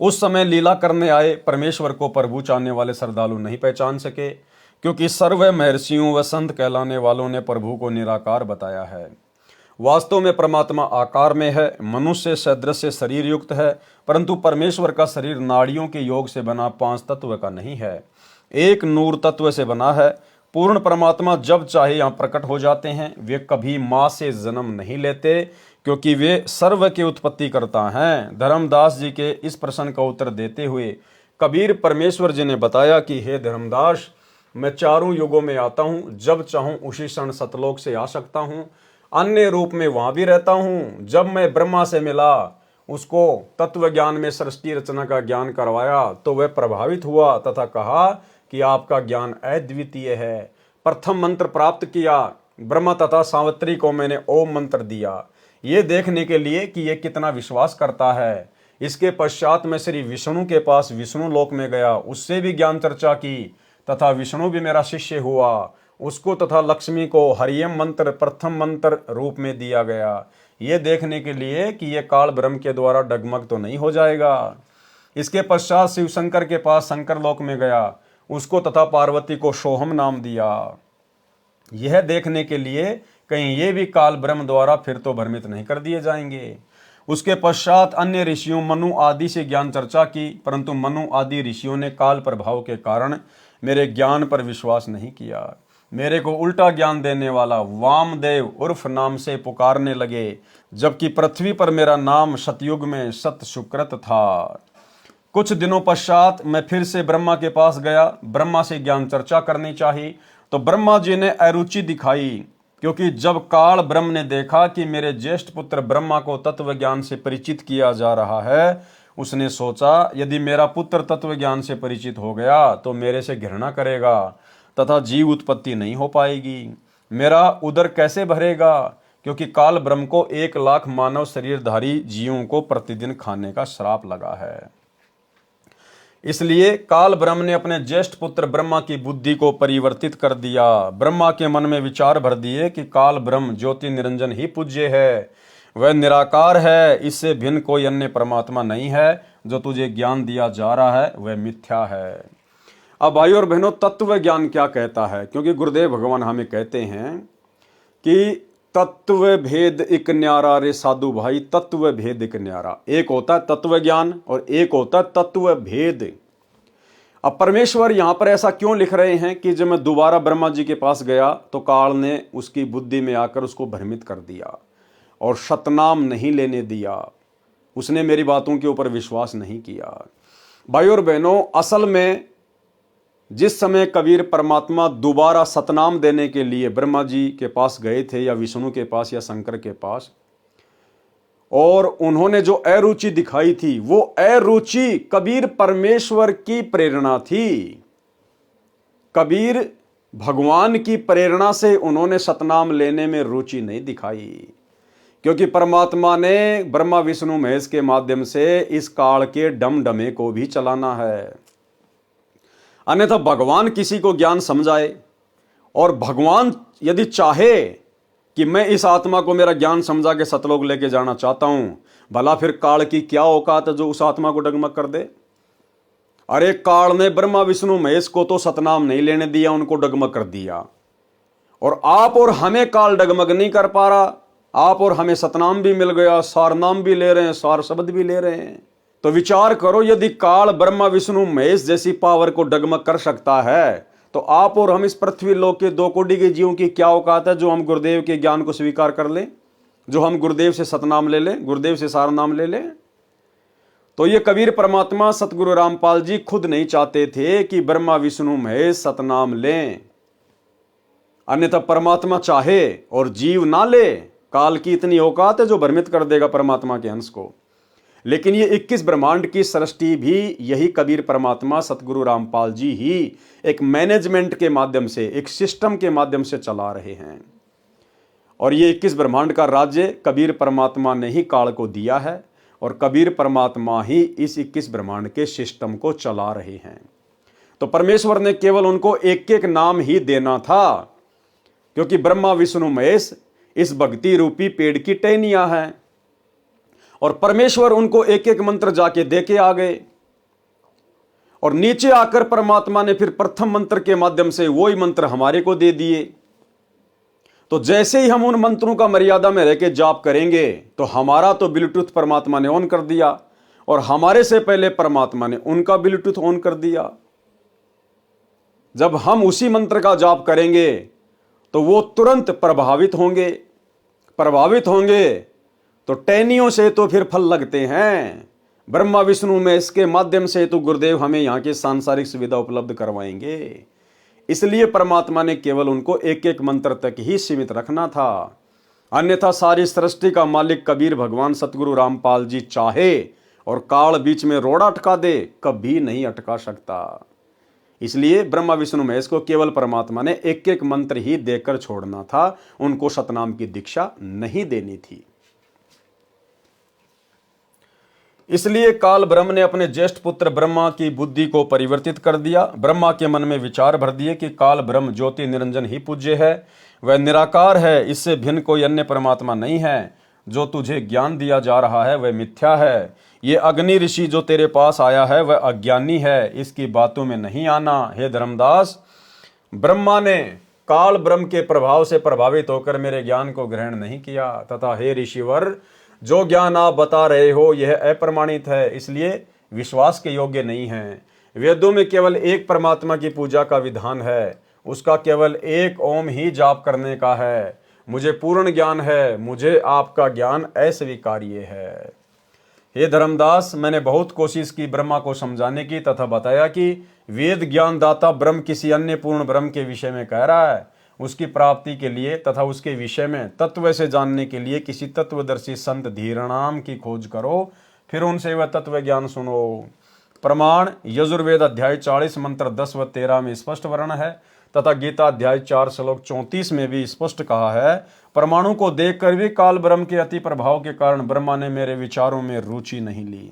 उस समय लीला करने आए परमेश्वर को प्रभु चाहने वाले श्रद्धालु नहीं पहचान सके, क्योंकि सर्व महर्षियों व संत कहलाने वालों ने प्रभु को निराकार बताया है। वास्तव में परमात्मा आकार में है, मनुष्य सदृश्य शरीर युक्त है, परंतु परमेश्वर का शरीर नाड़ियों के योग से बना 5 तत्व का नहीं है, एक नूर तत्व से बना है। पूर्ण परमात्मा जब चाहे यहाँ प्रकट हो जाते हैं। वे कभी माँ से जन्म नहीं लेते, क्योंकि वे सर्व के उत्पत्ति करता हैं। धर्मदास जी के इस प्रश्न का उत्तर देते हुए कबीर परमेश्वर जी ने बताया कि हे धर्मदास, मैं चारों युगों में आता हूँ, जब चाहूँ उसी क्षण सतलोक से आ सकता हूँ, अन्य रूप में वहाँ भी रहता हूँ। जब मैं ब्रह्मा से मिला, उसको तत्व ज्ञान में सृष्टि रचना का ज्ञान करवाया तो वह प्रभावित हुआ तथा कहा कि आपका ज्ञान अद्वितीय है। प्रथम मंत्र प्राप्त किया, ब्रह्मा तथा सावित्री को मैंने ओम मंत्र दिया, ये देखने के लिए कि ये कितना विश्वास करता है। इसके पश्चात मैं श्री विष्णु के पास विष्णु लोक में गया, उससे भी ज्ञान चर्चा की तथा विष्णु भी मेरा शिष्य हुआ। उसको तथा लक्ष्मी को हरियम मंत्र प्रथम मंत्र रूप में दिया गया, ये देखने के लिए कि ये काल ब्रह्म के द्वारा डगमग तो नहीं हो जाएगा। इसके पश्चात शिव शंकर के पास शंकर लोक में गया, उसको तथा पार्वती को सोहम नाम दिया, यह देखने के लिए कहीं ये भी काल ब्रह्म द्वारा फिर तो भ्रमित नहीं कर दिए जाएंगे। उसके पश्चात अन्य ऋषियों मनु आदि से ज्ञान चर्चा की, परंतु मनु आदि ऋषियों ने काल प्रभाव के कारण मेरे ज्ञान पर विश्वास नहीं किया। मेरे को उल्टा ज्ञान देने वाला वामदेव उर्फ नाम से पुकारने लगे, जबकि पृथ्वी पर मेरा नाम सतयुग में सत सुकृत था। कुछ दिनों पश्चात मैं फिर से ब्रह्मा के पास गया। ब्रह्मा से ज्ञान चर्चा करनी चाहिए, तो ब्रह्मा जी ने अरुचि दिखाई, क्योंकि जब काल ब्रह्म ने देखा कि मेरे ज्येष्ठ पुत्र ब्रह्मा को तत्व ज्ञान से परिचित किया जा रहा है, उसने सोचा यदि मेरा पुत्र तत्व ज्ञान से परिचित हो गया तो मेरे से घृणा करेगा तथा जीव उत्पत्ति नहीं हो पाएगी। मेरा उदर कैसे भरेगा, क्योंकि काल ब्रह्म को 1,00,000 मानव शरीरधारी जीवों को प्रतिदिन खाने का श्राप लगा है। इसलिए काल ब्रह्म ने अपने ज्येष्ठ पुत्र ब्रह्मा की बुद्धि को परिवर्तित कर दिया। ब्रह्मा के मन में विचार भर दिए कि काल ब्रह्म ज्योति निरंजन ही पूज्य है, वह निराकार है, इससे भिन्न कोई अन्य परमात्मा नहीं है। जो तुझे ज्ञान दिया जा रहा है वह मिथ्या है। अब भाई और बहनों, तत्व ज्ञान क्या कहता है? क्योंकि गुरुदेव भगवान हमें कहते हैं कि तत्व भेद एक न्यारा रे साधु भाई, तत्व भेद एक न्यारा। एक होता है तत्व ज्ञान और एक होता है तत्व भेद। अब परमेश्वर यहां पर ऐसा क्यों लिख रहे हैं कि जब मैं दोबारा ब्रह्मा जी के पास गया तो काल ने उसकी बुद्धि में आकर उसको भ्रमित कर दिया और सतनाम नहीं लेने दिया। उसने मेरी बातों के ऊपर विश्वास नहीं किया। भाई और बहनों, असल में जिस समय कबीर परमात्मा दोबारा सतनाम देने के लिए ब्रह्मा जी के पास गए थे, या विष्णु के पास या शंकर के पास, और उन्होंने जो अरुचि दिखाई थी, वो अरुचि कबीर परमेश्वर की प्रेरणा थी। कबीर भगवान की प्रेरणा से उन्होंने सतनाम लेने में रुचि नहीं दिखाई, क्योंकि परमात्मा ने ब्रह्मा विष्णु महेश के माध्यम से इस काल के डमडमे को भी चलाना है। अन्यथा भगवान किसी को ज्ञान समझाए, और भगवान यदि चाहे कि मैं इस आत्मा को मेरा ज्ञान समझा के सतलोक लेके जाना चाहता हूं, भला फिर काल की क्या औकात है जो उस आत्मा को डगमग कर दे? अरे काल ने ब्रह्मा विष्णु महेश को तो सतनाम नहीं लेने दिया, उनको डगमग कर दिया। और आप और हमें काल डगमग नहीं कर पा रहा। आप और हमें सतनाम भी मिल गया, सार नाम भी ले रहे हैं, सार शब्द भी ले रहे हैं। तो विचार करो, यदि काल ब्रह्मा विष्णु महेश जैसी पावर को डगमग कर सकता है, तो आप और हम इस पृथ्वी लोक के 2 कोटि के जीवों की क्या औकात है जो हम गुरुदेव के ज्ञान को स्वीकार कर लें, जो हम गुरुदेव से सतनाम ले लें, गुरुदेव से सार नाम ले लें? तो ये कबीर परमात्मा सतगुरु रामपाल जी खुद नहीं चाहते थे कि ब्रह्मा विष्णु महेश सतनाम लें। अन्यथा परमात्मा चाहे और जीव ना ले, काल की इतनी औकात है जो भ्रमित कर देगा परमात्मा के अंश को। लेकिन ये 21 ब्रह्मांड की सृष्टि भी यही कबीर परमात्मा सतगुरु रामपाल जी ही एक मैनेजमेंट के माध्यम से, एक सिस्टम के माध्यम से चला रहे हैं। और ये 21 ब्रह्मांड का राज्य कबीर परमात्मा ने ही काल को दिया है, और कबीर परमात्मा ही इस 21 ब्रह्मांड के सिस्टम को चला रहे हैं। तो परमेश्वर ने केवल उनको एक एक नाम ही देना था, क्योंकि ब्रह्मा विष्णु महेश इस भक्ति रूपी पेड़ की टहनियां हैं, और परमेश्वर उनको एक एक मंत्र जाके दे के आ गए। और नीचे आकर परमात्मा ने फिर प्रथम मंत्र के माध्यम से वही मंत्र हमारे को दे दिए। तो जैसे ही हम उन मंत्रों का मर्यादा में रह के जाप करेंगे, तो हमारा तो ब्लूटूथ परमात्मा ने ऑन कर दिया, और हमारे से पहले परमात्मा ने उनका ब्लूटूथ ऑन कर दिया। जब हम उसी मंत्र का जाप करेंगे तो वो तुरंत प्रभावित होंगे। तो टहनियों से तो फिर फल लगते हैं, ब्रह्मा विष्णु में इसके माध्यम से तो गुरुदेव हमें यहाँ की सांसारिक सुविधा उपलब्ध करवाएंगे। इसलिए परमात्मा ने केवल उनको एक एक मंत्र तक ही सीमित रखना था। अन्यथा सारी सृष्टि का मालिक कबीर भगवान सतगुरु रामपाल जी चाहे और काल बीच में रोड़ा अटका दे, कभी नहीं अटका सकता। इसलिए ब्रह्मा विष्णु महेश को केवल परमात्मा ने एक एक मंत्र ही देकर छोड़ना था, उनको सतनाम की दीक्षा नहीं देनी थी। इसलिए काल ब्रह्म ने अपने ज्येष्ठ पुत्र ब्रह्मा की बुद्धि को परिवर्तित कर दिया। ब्रह्मा के मन में विचार भर दिए कि काल ब्रह्म ज्योति निरंजन ही पूज्य है, वह निराकार है, इससे भिन्न कोई अन्य परमात्मा नहीं है। जो तुझे ज्ञान दिया जा रहा है वह मिथ्या है। ये अग्नि ऋषि जो तेरे पास आया है वह अज्ञानी है, इसकी बातों में नहीं आना। हे धर्मदास, ब्रह्मा ने काल ब्रह्म के प्रभाव से प्रभावित होकर मेरे ज्ञान को ग्रहण नहीं किया, तथा हे ऋषिवर, जो ज्ञान आप बता रहे हो यह अप्रमाणित है, इसलिए विश्वास के योग्य नहीं है। वेदों में केवल एक परमात्मा की पूजा का विधान है, उसका केवल एक ओम ही जाप करने का है। मुझे पूर्ण ज्ञान है, मुझे आपका ज्ञान अस्वीकार्य है। हे धर्मदास, मैंने बहुत कोशिश की ब्रह्मा को समझाने की तथा बताया कि वेद ज्ञान दाता ब्रह्म किसी अन्य पूर्ण ब्रह्म के विषय में कह रहा है। उसकी प्राप्ति के लिए तथा उसके विषय में तत्व से जानने के लिए किसी तत्वदर्शी संत धीरणाम की खोज करो, फिर उनसे वह तत्व ज्ञान सुनो। प्रमाण यजुर्वेद अध्याय 40 मंत्र 10 व 13 में स्पष्ट वर्ण है तथा गीता अध्याय 4 श्लोक 34 में भी स्पष्ट कहा है। परमाणु को देखकर भी काल ब्रह्म के अति प्रभाव के कारण ब्रह्मा ने मेरे विचारों में रुचि नहीं ली।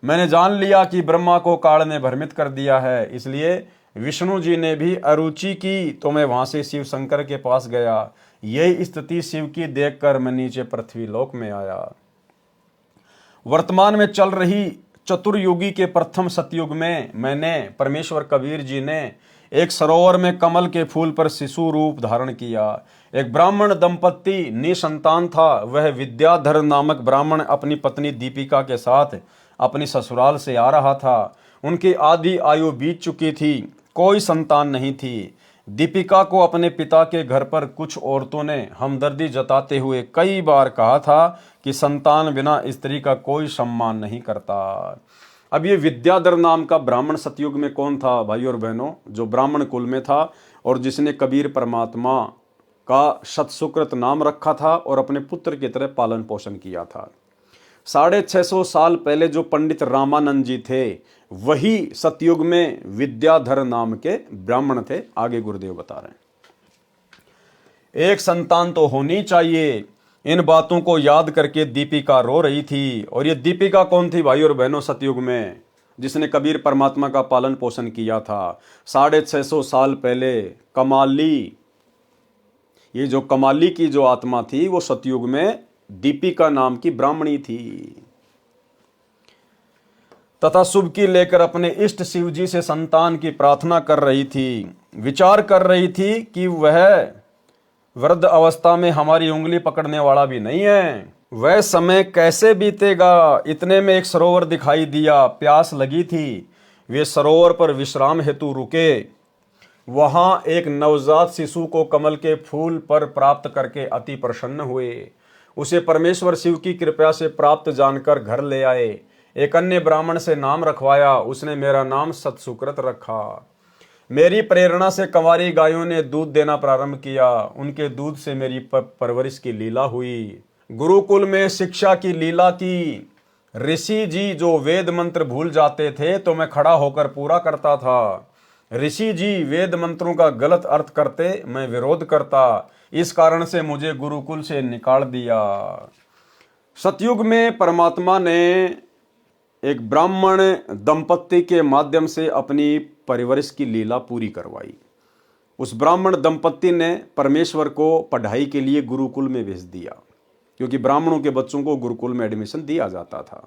मैंने जान लिया कि ब्रह्मा को काल ने भ्रमित कर दिया है, इसलिए विष्णु जी ने भी अरुचि की तो मैं वहां से शिव शंकर के पास गया। यही स्थिति शिव की देखकर मैं नीचे पृथ्वी लोक में आया। वर्तमान में चल रही चतुर्युगी के प्रथम सतयुग में मैंने परमेश्वर कबीर जी ने एक सरोवर में कमल के फूल पर शिशु रूप धारण किया। एक ब्राह्मण दंपत्ति निसंतान था। वह विद्याधर नामक ब्राह्मण अपनी पत्नी दीपिका के साथ अपनी ससुराल से आ रहा था। उनकी आधी आयु बीत चुकी थी, कोई संतान नहीं थी। दीपिका को अपने पिता के घर पर कुछ औरतों ने हमदर्दी जताते हुए कई बार कहा था कि संतान बिना स्त्री का कोई सम्मान नहीं करता। अब ये विद्याधर नाम का ब्राह्मण सतयुग में कौन था भाई और बहनों? जो ब्राह्मण कुल में था और जिसने कबीर परमात्मा का सतसुकृत नाम रखा था और अपने पुत्र की तरह पालन पोषण किया था। 650 साल पहले जो पंडित रामानंद जी थे वही सतयुग में विद्याधर नाम के ब्राह्मण थे। आगे गुरुदेव बता रहे हैं, एक संतान तो होनी चाहिए। इन बातों को याद करके दीपिका रो रही थी। और ये दीपिका कौन थी भाई और बहनों? सतयुग में जिसने कबीर परमात्मा का पालन पोषण किया था 650 साल पहले कमाली, ये जो कमाली की जो आत्मा थी वो सतयुग में दीपिका नाम की ब्राह्मणी थी तथा शुभ की लेकर अपने इष्ट शिव जी से संतान की प्रार्थना कर रही थी। विचार कर रही थी कि वह वृद्ध अवस्था में हमारी उंगली पकड़ने वाला भी नहीं है, वह समय कैसे बीतेगा। इतने में एक सरोवर दिखाई दिया, प्यास लगी थी। वे सरोवर पर विश्राम हेतु रुके। वहां एक नवजात शिशु को कमल के फूल पर प्राप्त करके अति प्रसन्न हुए। उसे परमेश्वर शिव की कृपा से प्राप्त जानकर घर ले आए। एक अन्य ब्राह्मण से नाम रखवाया, उसने मेरा नाम सतसुकृत रखा। मेरी प्रेरणा से कंवारी गायों ने दूध देना प्रारंभ किया। उनके दूध से मेरी परवरिश की लीला हुई। गुरुकुल में शिक्षा की लीला की। ऋषि जी जो वेद मंत्र भूल जाते थे तो मैं खड़ा होकर पूरा करता था। ऋषि जी वेद मंत्रों का गलत अर्थ करते, मैं विरोध करता। इस कारण से मुझे गुरुकुल से निकाल दिया। सतयुग में परमात्मा ने एक ब्राह्मण दंपत्ति के माध्यम से अपनी परिवरिश की लीला पूरी करवाई। उस ब्राह्मण दंपत्ति ने परमेश्वर को पढ़ाई के लिए गुरुकुल में भेज दिया, क्योंकि ब्राह्मणों के बच्चों को गुरुकुल में एडमिशन दिया जाता था।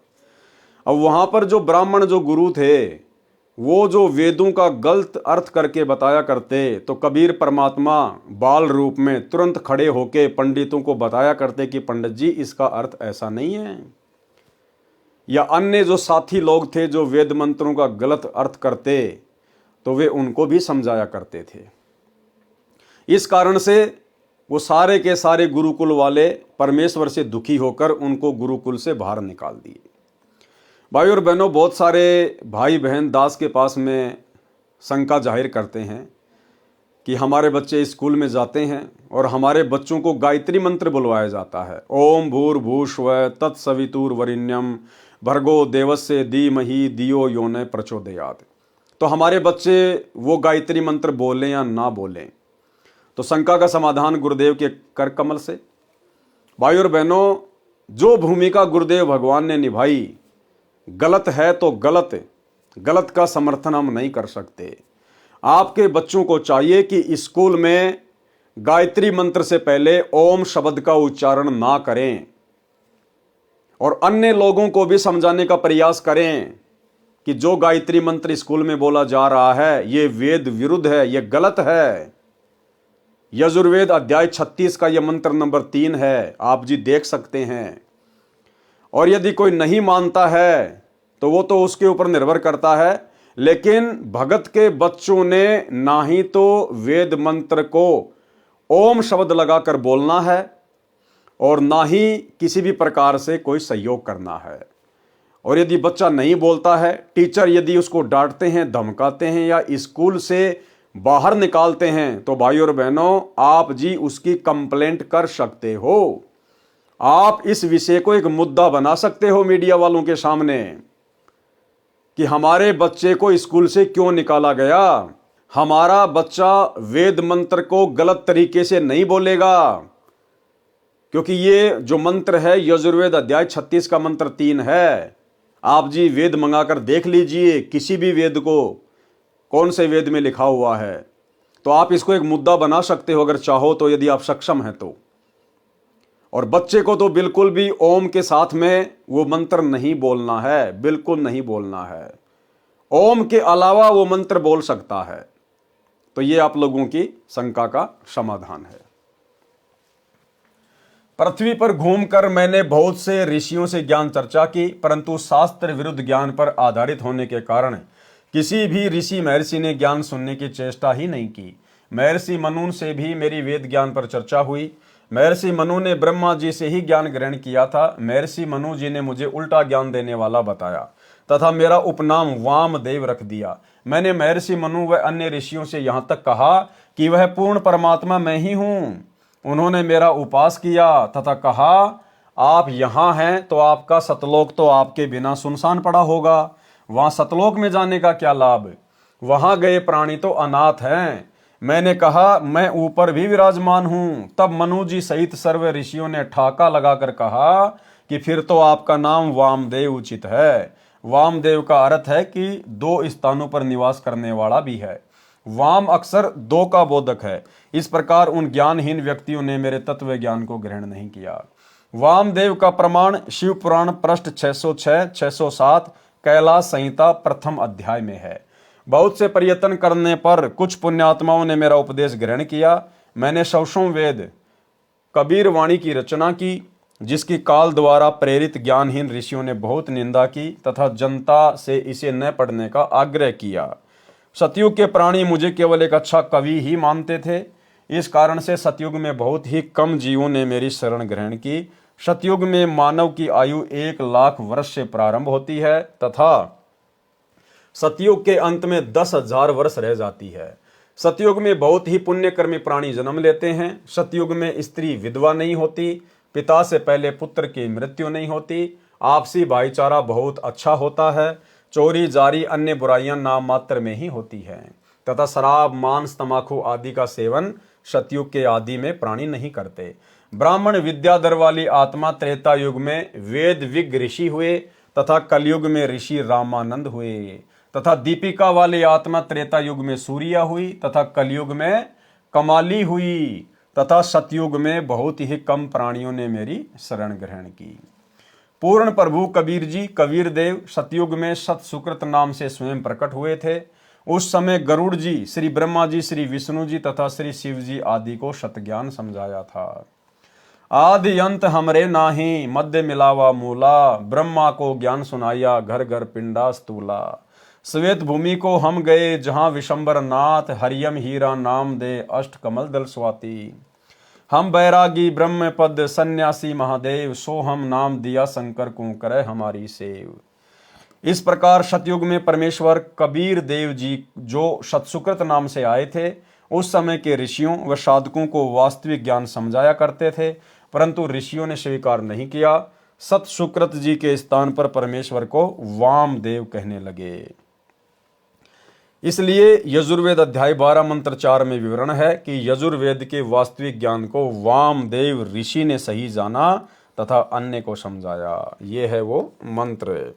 अब वहां पर जो ब्राह्मण जो गुरु थे वो जो वेदों का गलत अर्थ करके बताया करते, तो कबीर परमात्मा बाल रूप में तुरंत खड़े होके पंडितों को बताया करते कि पंडित जी इसका अर्थ ऐसा नहीं है। या अन्य जो साथी लोग थे जो वेद मंत्रों का गलत अर्थ करते तो वे उनको भी समझाया करते थे। इस कारण से वो सारे के सारे गुरुकुल वाले परमेश्वर से दुखी होकर उनको गुरुकुल से बाहर निकाल दिए। भाई और बहनों, बहुत सारे भाई बहन दास के पास में शंका जाहिर करते हैं कि हमारे बच्चे स्कूल में जाते हैं और हमारे बच्चों को गायत्री मंत्र बुलवाया जाता है, ओम भूर्भुवस्सुवः तत्सवितुर्वरेण्यं भर्गो देवस्य धीमहि धियो यो न प्रचोदयात्। तो हमारे बच्चे वो गायत्री मंत्र बोलें या ना बोलें, तो शंका का समाधान गुरुदेव के कर कमल से। भाई और बहनों, जो भूमिका गुरुदेव भगवान ने निभाई गलत है तो गलत का समर्थन हम नहीं कर सकते। आपके बच्चों को चाहिए कि स्कूल में गायत्री मंत्र से पहले ओम शब्द का उच्चारण ना करें और अन्य लोगों को भी समझाने का प्रयास करें कि जो गायत्री मंत्र स्कूल में बोला जा रहा है ये वेद विरुद्ध है, ये गलत है। यजुर्वेद अध्याय 36 का यह मंत्र नंबर 3 है, आप जी देख सकते हैं। और यदि कोई नहीं मानता है तो वो तो उसके ऊपर निर्भर करता है। लेकिन भगत के बच्चों ने ना ही तो वेद मंत्र को ओम शब्द लगाकर बोलना है और ना ही किसी भी प्रकार से कोई सहयोग करना है। और यदि बच्चा नहीं बोलता है, टीचर यदि उसको डांटते हैं, धमकाते हैं या स्कूल से बाहर निकालते हैं, तो भाई और बहनों आप जी उसकी कंप्लेंट कर सकते हो। आप इस विषय को एक मुद्दा बना सकते हो मीडिया वालों के सामने कि हमारे बच्चे को स्कूल से क्यों निकाला गया। हमारा बच्चा वेद मंत्र को गलत तरीके से नहीं बोलेगा, क्योंकि ये जो मंत्र है यजुर्वेद अध्याय 36 का मंत्र 3 है। आप जी वेद मंगाकर देख लीजिए, किसी भी वेद को कौन से वेद में लिखा हुआ है, तो आप इसको एक मुद्दा बना सकते हो अगर चाहो तो, यदि आप सक्षम हैं तो। और बच्चे को तो बिल्कुल भी ओम के साथ में वो मंत्र नहीं बोलना है, बिल्कुल नहीं बोलना है। ओम के अलावा वो मंत्र बोल सकता है। तो ये आप लोगों की शंका का समाधान है। पृथ्वी पर घूमकर मैंने बहुत से ऋषियों से ज्ञान चर्चा की, परंतु शास्त्र विरुद्ध ज्ञान पर आधारित होने के कारण किसी भी ऋषि महर्षि ने ज्ञान सुनने की चेष्टा ही नहीं की। महर्षि मनु से भी मेरी वेद ज्ञान पर चर्चा हुई। महर्षि मनु ने ब्रह्मा जी से ही ज्ञान ग्रहण किया था। महर्षि मनु जी ने मुझे उल्टा ज्ञान देने वाला बताया तथा मेरा उपनाम वामदेव रख दिया। मैंने महर्षि मनु व अन्य ऋषियों से यहाँ तक कहा कि वह पूर्ण परमात्मा मैं ही हूँ। उन्होंने मेरा उपास किया तथा कहा आप यहाँ हैं तो आपका सतलोक तो आपके बिना सुनसान पड़ा होगा। वहां सतलोक में जाने का क्या लाभ, वहां गए प्राणी तो अनाथ हैं। मैंने कहा मैं ऊपर भी विराजमान हूं। तब मनु जी सहित सर्व ऋषियों ने ठाका लगाकर कहा कि फिर तो आपका नाम वामदेव उचित है। वामदेव का अर्थ है कि 2 स्थानों पर निवास करने वाला भी है। वाम अक्सर 2 का बोधक है। इस प्रकार उन ज्ञानहीन व्यक्तियों ने मेरे तत्व ज्ञान को ग्रहण नहीं किया। वामदेव का प्रमाण शिव पुराण पृष्ठ 606 607 कैलाश संहिता प्रथम अध्याय में है। बहुत से प्रयत्न करने पर कुछ पुण्यात्माओं ने मेरा उपदेश ग्रहण किया। मैंने सौसों वेद कबीर वाणी की रचना की, जिसकी काल द्वारा प्रेरित ज्ञानहीन ऋषियों ने बहुत निंदा की तथा जनता से इसे न पढ़ने का आग्रह किया। सतयुग के प्राणी मुझे केवल एक अच्छा कवि ही मानते थे। इस कारण से सतयुग में बहुत ही कम जीवों ने मेरी शरण ग्रहण की। सतयुग में मानव की आयु 1,00,000 वर्ष से प्रारंभ होती है तथा सतयुग के अंत में 10,000 वर्ष रह जाती है। सतयुग में बहुत ही पुण्यकर्मी प्राणी जन्म लेते हैं। सतयुग में स्त्री विधवा नहीं होती, पिता से पहले पुत्र की मृत्यु नहीं होती, आपसी भाईचारा बहुत अच्छा होता है, चोरी जारी अन्य बुराइयां नाम मात्र में ही होती हैं तथा शराब मांस तंबाकू आदि का सेवन सतयुग के आदि में प्राणी नहीं करते। ब्राह्मण विद्याधर वाली आत्मा त्रेता युग में वेद विज्ञ ऋषि हुए तथा कलयुग में ऋषि रामानंद हुए तथा दीपिका वाली आत्मा त्रेता युग में सूर्या हुई तथा कलयुग में कमाली हुई तथा सतयुग में बहुत ही कम प्राणियों ने मेरी शरण ग्रहण की। पूर्ण प्रभु कबीर जी कबीर देव सतयुग में सत सुकृत नाम से स्वयं प्रकट हुए थे। उस समय गरुड़ जी, श्री ब्रह्मा जी, श्री विष्णु जी तथा श्री शिव जी आदि को सतज्ञान समझाया था। आदि अंत हमरे नाही मध्य मिलावा मूला, ब्रह्मा को ज्ञान सुनाया घर घर पिंडा स्थूला। श्वेत भूमि को हम गए जहां विशंबर नाथ, हरियम हीरा नाम दे अष्ट कमल दल स्वाति। हम बैरागी ब्रह्म पद सन्यासी महादेव, सो हम नाम दिया शंकर को करे हमारी सेव। इस प्रकार सतयुग में परमेश्वर कबीर देव जी जो सतसुकृत नाम से आए थे, उस समय के ऋषियों व साधकों को वास्तविक ज्ञान समझाया करते थे, परंतु ऋषियों ने स्वीकार नहीं किया। सतसुकृत जी के स्थान पर परमेश्वर को वामदेव कहने लगे। इसलिए यजुर्वेद अध्याय 12 मंत्र 4 में विवरण है कि यजुर्वेद के वास्तविक ज्ञान को वामदेव ऋषि ने सही जाना तथा अन्य को समझाया। ये है वो मंत्र।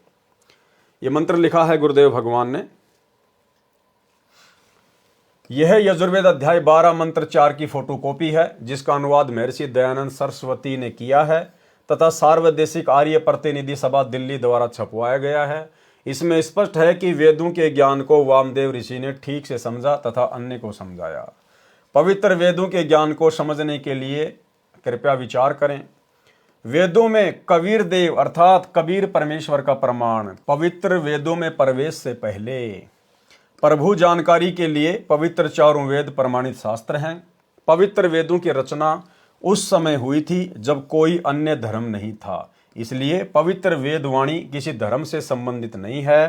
ये मंत्र लिखा है गुरुदेव भगवान ने। यह यजुर्वेद अध्याय 12 मंत्र 4 की फोटोकॉपी है, जिसका अनुवाद महर्षि दयानंद सरस्वती ने किया है तथा सार्वदेशिक आर्य प्रतिनिधि सभा दिल्ली द्वारा छपवाया गया है। इसमें स्पष्ट है कि वेदों के ज्ञान को वामदेव ऋषि ने ठीक से समझा तथा अन्य को समझाया। पवित्र वेदों के ज्ञान को समझने के लिए कृपया विचार करें। वेदों में कबीर देव अर्थात कबीर परमेश्वर का प्रमाण। पवित्र वेदों में प्रवेश से पहले प्रभु जानकारी के लिए पवित्र चारों वेद प्रमाणित शास्त्र हैं। पवित्र वेदों की रचना उस समय हुई थी जब कोई अन्य धर्म नहीं था, इसलिए पवित्र वेदवाणी किसी धर्म से संबंधित नहीं है,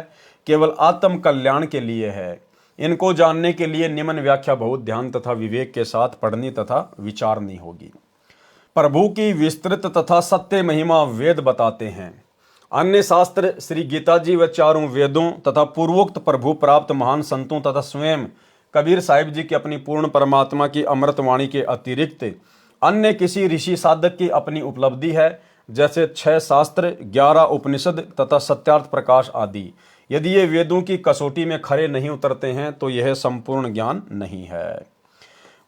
केवल आत्म कल्याण के लिए है। इनको जानने के लिए निम्न व्याख्या बहुत ध्यान तथा विवेक के साथ पढ़नी तथा विचारनी होगी। प्रभु की विस्तृत तथा सत्य महिमा वेद बताते हैं। अन्य शास्त्र श्री गीता जी व चारों वेदों तथा पूर्वोक्त प्रभु प्राप्त महान संतों तथा स्वयं कबीर साहिब जी की अपनी पूर्ण परमात्मा की अमृतवाणी के अतिरिक्त अन्य किसी ऋषि साधक की अपनी उपलब्धि है, जैसे 6 शास्त्र, 11 उपनिषद तथा सत्यार्थ प्रकाश आदि। यदि ये वेदों की कसौटी में खरे नहीं उतरते हैं तो यह संपूर्ण ज्ञान नहीं है।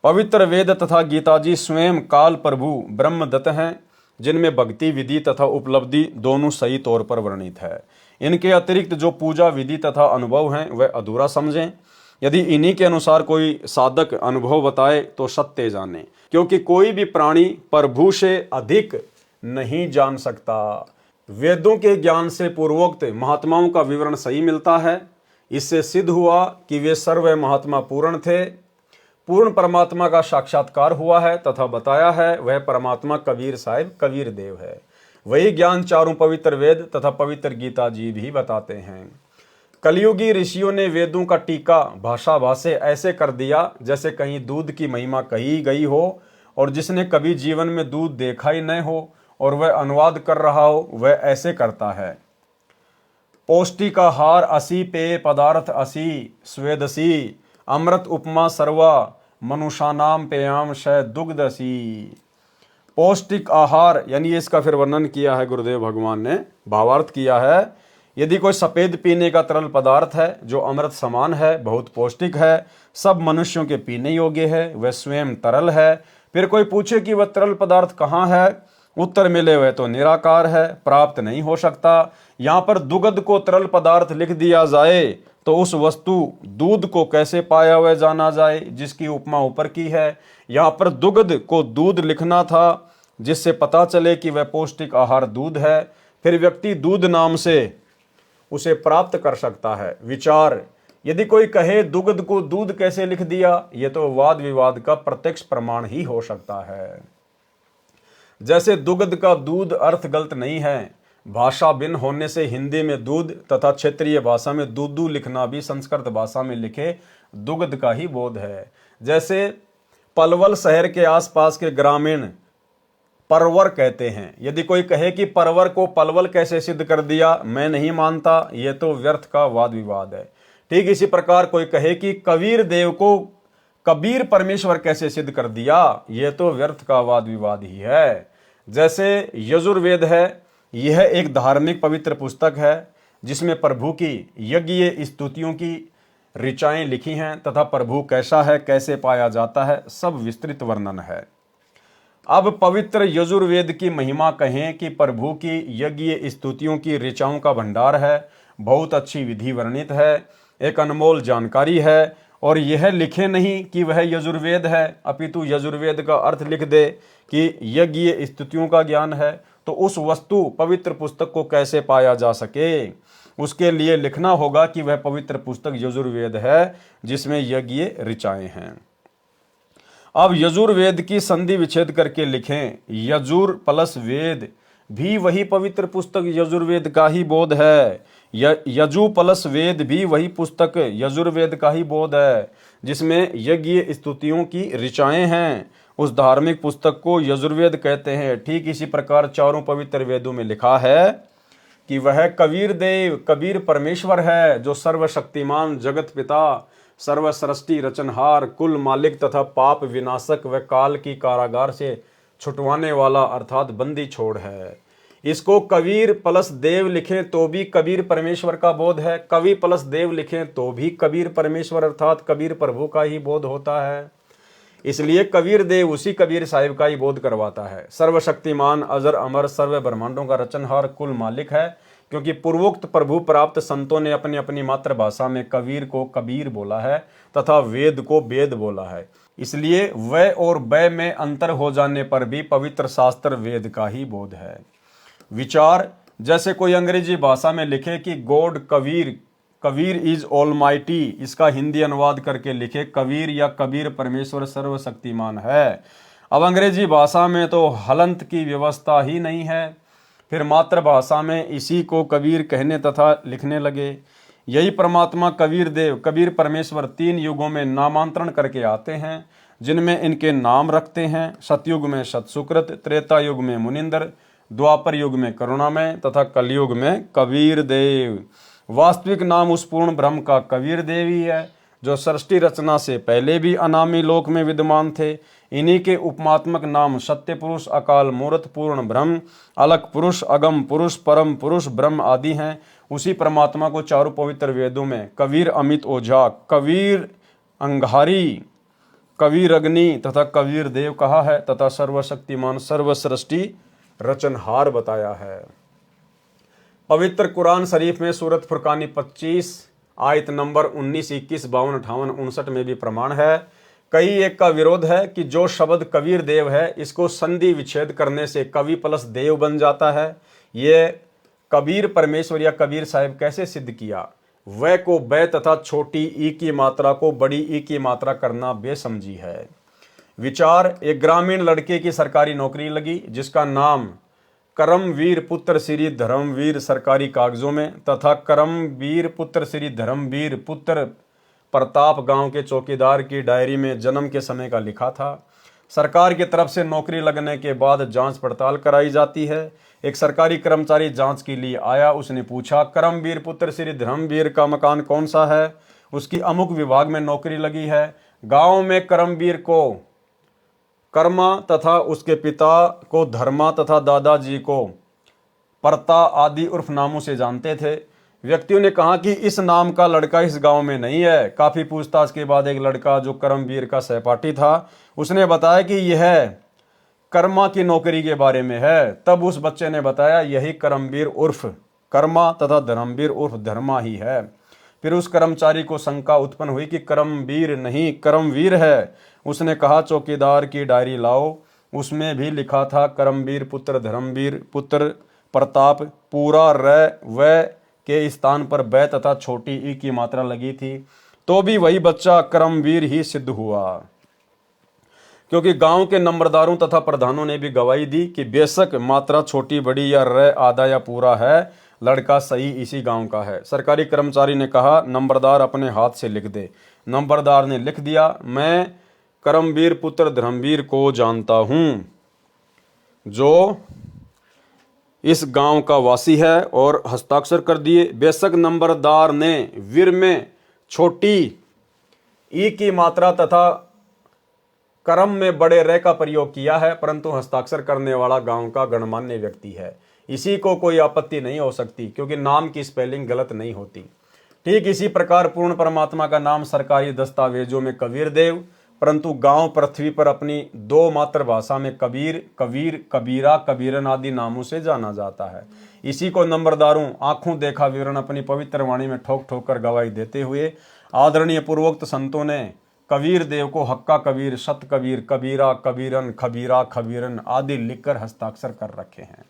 पवित्र वेद तथा गीता जी स्वयं काल प्रभु ब्रह्मदत्त हैं, जिनमें भक्ति विधि तथा उपलब्धि दोनों सही तौर पर वर्णित है। इनके अतिरिक्त जो पूजा विधि तथा अनुभव हैं वह अधूरा समझें। यदि इन्हीं के अनुसार कोई साधक अनुभव बताए तो सत्य जाने, क्योंकि कोई भी प्राणी प्रभु से अधिक नहीं जान सकता। वेदों के ज्ञान से पूर्वोक्त महात्माओं का विवरण सही मिलता है। इससे सिद्ध हुआ कि वे सर्व महात्मा पूर्ण थे। पूर्ण परमात्मा का साक्षात्कार हुआ है तथा बताया है वह परमात्मा कबीर साहिब कबीर देव है। वही ज्ञान चारों पवित्र वेद तथा पवित्र गीता जी भी बताते हैं। कलयुगी ऋषियों ने वेदों का टीका भाषा भाषे ऐसे कर दिया जैसे कहीं दूध की महिमा कही गई हो, और जिसने कभी जीवन में दूध देखा ही न हो और वह अनुवाद कर रहा हो वह ऐसे करता है। पौष्टिक आहार असी, पेय पदार्थ असी, स्वेदसी, अमृत उपमा सर्वा, मनुष्यानाम पेयाम शय दुग्धसी। पौष्टिक आहार यानी इसका फिर वर्णन किया है गुरुदेव भगवान ने, भावार्थ किया है। यदि कोई सफेद पीने का तरल पदार्थ है जो अमृत समान है, बहुत पौष्टिक है, सब मनुष्यों के पीने योग्य है, वह स्वयं तरल है। फिर कोई पूछे कि वह तरल पदार्थ कहाँ है, उत्तर मिले वह तो निराकार है, प्राप्त नहीं हो सकता। यहाँ पर दुग्ध को तरल पदार्थ लिख दिया जाए तो उस वस्तु दूध को कैसे पाया हुआ जाना जाए, जिसकी उपमा ऊपर की है। यहाँ पर दुग्ध को दूध लिखना था, जिससे पता चले कि वह पौष्टिक आहार दूध है। फिर व्यक्ति दूध नाम से उसे प्राप्त कर सकता है। विचार, यदि कोई कहे दुग्ध को दूध कैसे लिख दिया, यह तो वाद विवाद का प्रत्यक्ष प्रमाण ही हो सकता है। जैसे दुग्ध का दूध अर्थ गलत नहीं है, भाषा भिन्न होने से हिंदी में दूध तथा क्षेत्रीय भाषा में दूधू लिखना भी संस्कृत भाषा में लिखे दुग्ध का ही बोध है। जैसे पलवल शहर के आसपास के ग्रामीण परवर कहते हैं। यदि कोई कहे कि परवर को पलवल कैसे सिद्ध कर दिया, मैं नहीं मानता, यह तो व्यर्थ का वाद विवाद है। ठीक इसी प्रकार कोई कहे कि कबीर देव को कबीर परमेश्वर कैसे सिद्ध कर दिया, यह तो व्यर्थ का वाद विवाद ही है। जैसे यजुर्वेद है, यह एक धार्मिक पवित्र पुस्तक है जिसमें प्रभु की यज्ञ स्तुतियों की ऋचाएं लिखी हैं तथा प्रभु कैसा है, कैसे पाया जाता है, सब विस्तृत वर्णन है। अब पवित्र यजुर्वेद की महिमा कहें कि प्रभु की यज्ञ स्तुतियों की ऋचाओं का भंडार है, बहुत अच्छी विधि वर्णित है, एक अनमोल जानकारी है। और यह लिखे नहीं कि वह यजुर्वेद है, अपितु यजुर्वेद का अर्थ लिख दे कि यज्ञ स्तुतियों का ज्ञान है, तो उस वस्तु पवित्र पुस्तक को कैसे पाया जा सके। उसके लिए लिखना होगा कि वह पवित्र पुस्तक यजुर्वेद है जिसमें यज्ञ ऋचाएं हैं। अब यजुर्वेद की संधि विच्छेद करके लिखें, यजुर प्लस वेद भी वही पवित्र पुस्तक यजुर्वेद का ही बोध है। यजु प्लस वेद भी वही पुस्तक यजुर्वेद का ही बोध है जिसमें यज्ञ स्तुतियों की ऋचाएं हैं। उस धार्मिक पुस्तक को यजुर्वेद कहते हैं। ठीक इसी प्रकार चारों पवित्र वेदों में लिखा है कि वह कबीर देव कबीर परमेश्वर है, जो सर्वशक्तिमान जगत पिता, सर्वसृष्टि रचनहार, कुल मालिक तथा पाप विनाशक व काल की कारागार से छुटवाने वाला अर्थात बंदी छोड़ है। इसको कबीर प्लस देव लिखें तो भी कबीर परमेश्वर का बोध है, कवि प्लस देव लिखें तो भी कबीर परमेश्वर अर्थात कबीर प्रभु का ही बोध होता है। इसलिए कबीर देव उसी कबीर साहिब का ही बोध करवाता है। सर्वशक्तिमान अजर अमर सर्व ब्रह्मांडों का रचनहार कुल मालिक है, क्योंकि पूर्वोक्त प्रभु प्राप्त संतों ने अपनी अपनी मातृभाषा में कबीर को कबीर बोला है तथा वेद को वेद बोला है। इसलिए व और ब में अंतर हो जाने पर भी पवित्र शास्त्र वेद का ही बोध है। विचार, जैसे कोई अंग्रेजी भाषा में लिखे कि God Kabir, Kabir is almighty, इसका हिंदी अनुवाद करके लिखे कबीर या कबीर परमेश्वर सर्वशक्तिमान है। अब अंग्रेजी भाषा में तो हलंत की व्यवस्था ही नहीं है, फिर मातृभाषा में इसी को कबीर कहने तथा लिखने लगे। यही परमात्मा कबीर देव, कबीर परमेश्वर 3 युगों में नामांतरण करके आते हैं, जिनमें इनके नाम रखते हैं। सतयुग में सतसुकृत, त्रेता युग में मुनिंदर, द्वापर युग में करुणामय तथा कलयुग में कबीर देव। वास्तविक नाम उस पूर्ण ब्रह्म का कबीर देव ही है, जो सृष्टि रचना से पहले भी अनामी लोक में विद्यमान थे। इन्हीं के उपमात्मक नाम सत्य पुरुष, अकाल मूर्त, पूर्ण ब्रह्म, अलग पुरुष, अगम पुरुष, परम पुरुष, ब्रह्म आदि हैं। उसी परमात्मा को चारों पवित्र वेदों में कबीर अमित ओझा, कबीर अंगारी, कबीर अग्नि तथा कबीर देव कहा है तथा सर्वशक्तिमान सर्वसृष्टि रचनहार बताया है। पवित्र कुरान शरीफ में सूरत फुरकानी 25 आयत नंबर 19, 21, 52, 58, 59 में भी प्रमाण है। कई एक का विरोध है कि जो शब्द कबीर देव है, इसको संधि विच्छेद करने से कवि प्लस देव बन जाता है। ये कबीर परमेश्वर या कबीर साहिब कैसे सिद्ध किया? वह को बै तथा छोटी ई की मात्रा को बड़ी ई की मात्रा करना बेसमझी है। विचार, एक ग्रामीण लड़के की सरकारी नौकरी लगी, जिसका नाम करमवीर पुत्र श्री धर्मवीर सरकारी कागजों में तथा करमवीर पुत्र श्री धर्मवीर पुत्र प्रताप गांव के चौकीदार की डायरी में जन्म के समय का लिखा था। सरकार की तरफ से नौकरी लगने के बाद जांच पड़ताल कराई जाती है। एक सरकारी कर्मचारी जांच के लिए आया। उसने पूछा, करमवीर पुत्र श्री धर्मवीर का मकान कौन सा है? उसकी अमुक विभाग में नौकरी लगी है। गांव में करमवीर को कर्मा तथा उसके पिता को धर्मा तथा दादाजी को परता आदि उर्फ नामों से जानते थे। व्यक्तियों ने कहा कि इस नाम का लड़का इस गांव में नहीं है। काफी पूछताछ के बाद एक लड़का जो करमवीर का सहपाठी था, उसने बताया कि यह कर्मा की नौकरी के बारे में है। तब उस बच्चे ने बताया, यही करमवीर उर्फ कर्मा तथा धर्मवीर उर्फ धर्मा ही है। फिर उस कर्मचारी को शंका उत्पन्न हुई कि करमवीर नहीं करमवीर है। उसने कहा, चौकीदार की डायरी लाओ। उसमें भी लिखा था करमवीर पुत्र धर्मवीर पुत्र प्रताप, पूरा र व के स्थान पर बै तथा छोटी ई की मात्रा लगी थी। तो भी वही बच्चा करमवीर ही सिद्ध हुआ, क्योंकि गांव के नंबरदारों तथा प्रधानों ने भी गवाही दी कि बेशक मात्रा छोटी बड़ी या र आधा या पूरा है, लड़का सही इसी गांव का है। सरकारी कर्मचारी ने कहा, नंबरदार अपने हाथ से लिख दे। नंबरदार ने लिख दिया, मैं करमवीर पुत्र धर्मवीर को जानता हूं, जो इस गांव का वासी है, और हस्ताक्षर कर दिए। बेशक नंबरदार ने वीर में छोटी ई की मात्रा तथा करम में बड़े रे का प्रयोग किया है, परंतु हस्ताक्षर करने वाला गांव का गणमान्य व्यक्ति है। इसी को कोई आपत्ति नहीं हो सकती, क्योंकि नाम की स्पेलिंग गलत नहीं होती। ठीक इसी प्रकार पूर्ण परमात्मा का नाम सरकारी दस्तावेजों में कबीर देव, परंतु गांव पृथ्वी पर अपनी 2 मातृभाषा में कबीर, कबीर, कबीरा, कबीरन आदि नामों से जाना जाता है। इसी को नंबरदारों आंखों देखा विवरण अपनी पवित्र वाणी में ठोक ठोक कर गवाही देते हुए आदरणीय पूर्वोक्त संतों ने कबीर देव को हक्का कबीर, सत कबीर, कबीरा, कबीरन, खबीरा, खबीरन आदि लिखकर हस्ताक्षर कर रखे हैं।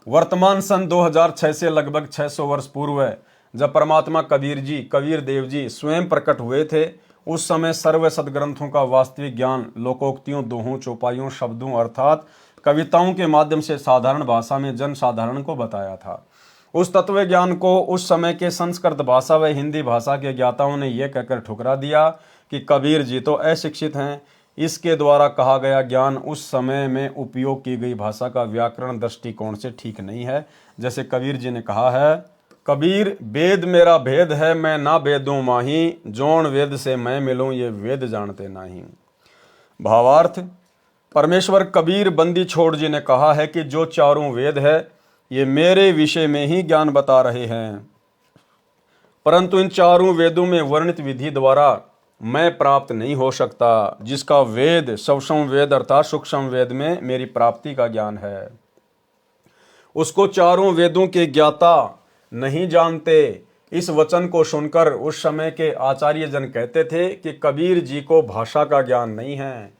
वर्तमान सन 2006 से लगभग 600 वर्ष पूर्व जब परमात्मा कबीर जी, कबीर देव जी स्वयं प्रकट हुए थे, उस समय सर्व सदग्रंथों का वास्तविक ज्ञान लोकोक्तियों, दोहों, चौपाइयों, शब्दों अर्थात कविताओं के माध्यम से साधारण भाषा में जन साधारण को बताया था। उस तत्व ज्ञान को उस समय के संस्कृत भाषा व हिंदी भाषा के ज्ञाताओं ने यह कहकर ठुकरा दिया कि कबीर जी तो अशिक्षित हैं। इसके द्वारा कहा गया ज्ञान उस समय में उपयोग की गई भाषा का व्याकरण दृष्टिकोण से ठीक नहीं है। जैसे कबीर जी ने कहा है, कबीर वेद मेरा भेद है, मैं ना वेदों माही, जोन वेद से मैं मिलूं ये वेद जानते नहीं। भावार्थ, परमेश्वर कबीर बंदी छोड़ जी ने कहा है कि जो चारों वेद है ये मेरे विषय में ही ज्ञान बता रहे हैं, परंतु इन चारों वेदों में वर्णित विधि द्वारा मैं प्राप्त नहीं हो सकता, जिसका वेद सूक्ष्म वेद अर्थात सूक्ष्म वेद में मेरी प्राप्ति का ज्ञान है। उसको चारों वेदों के ज्ञाता नहीं जानते, इस वचन को सुनकर उस समय के आचार्य जन कहते थे कि कबीर जी को भाषा का ज्ञान नहीं है।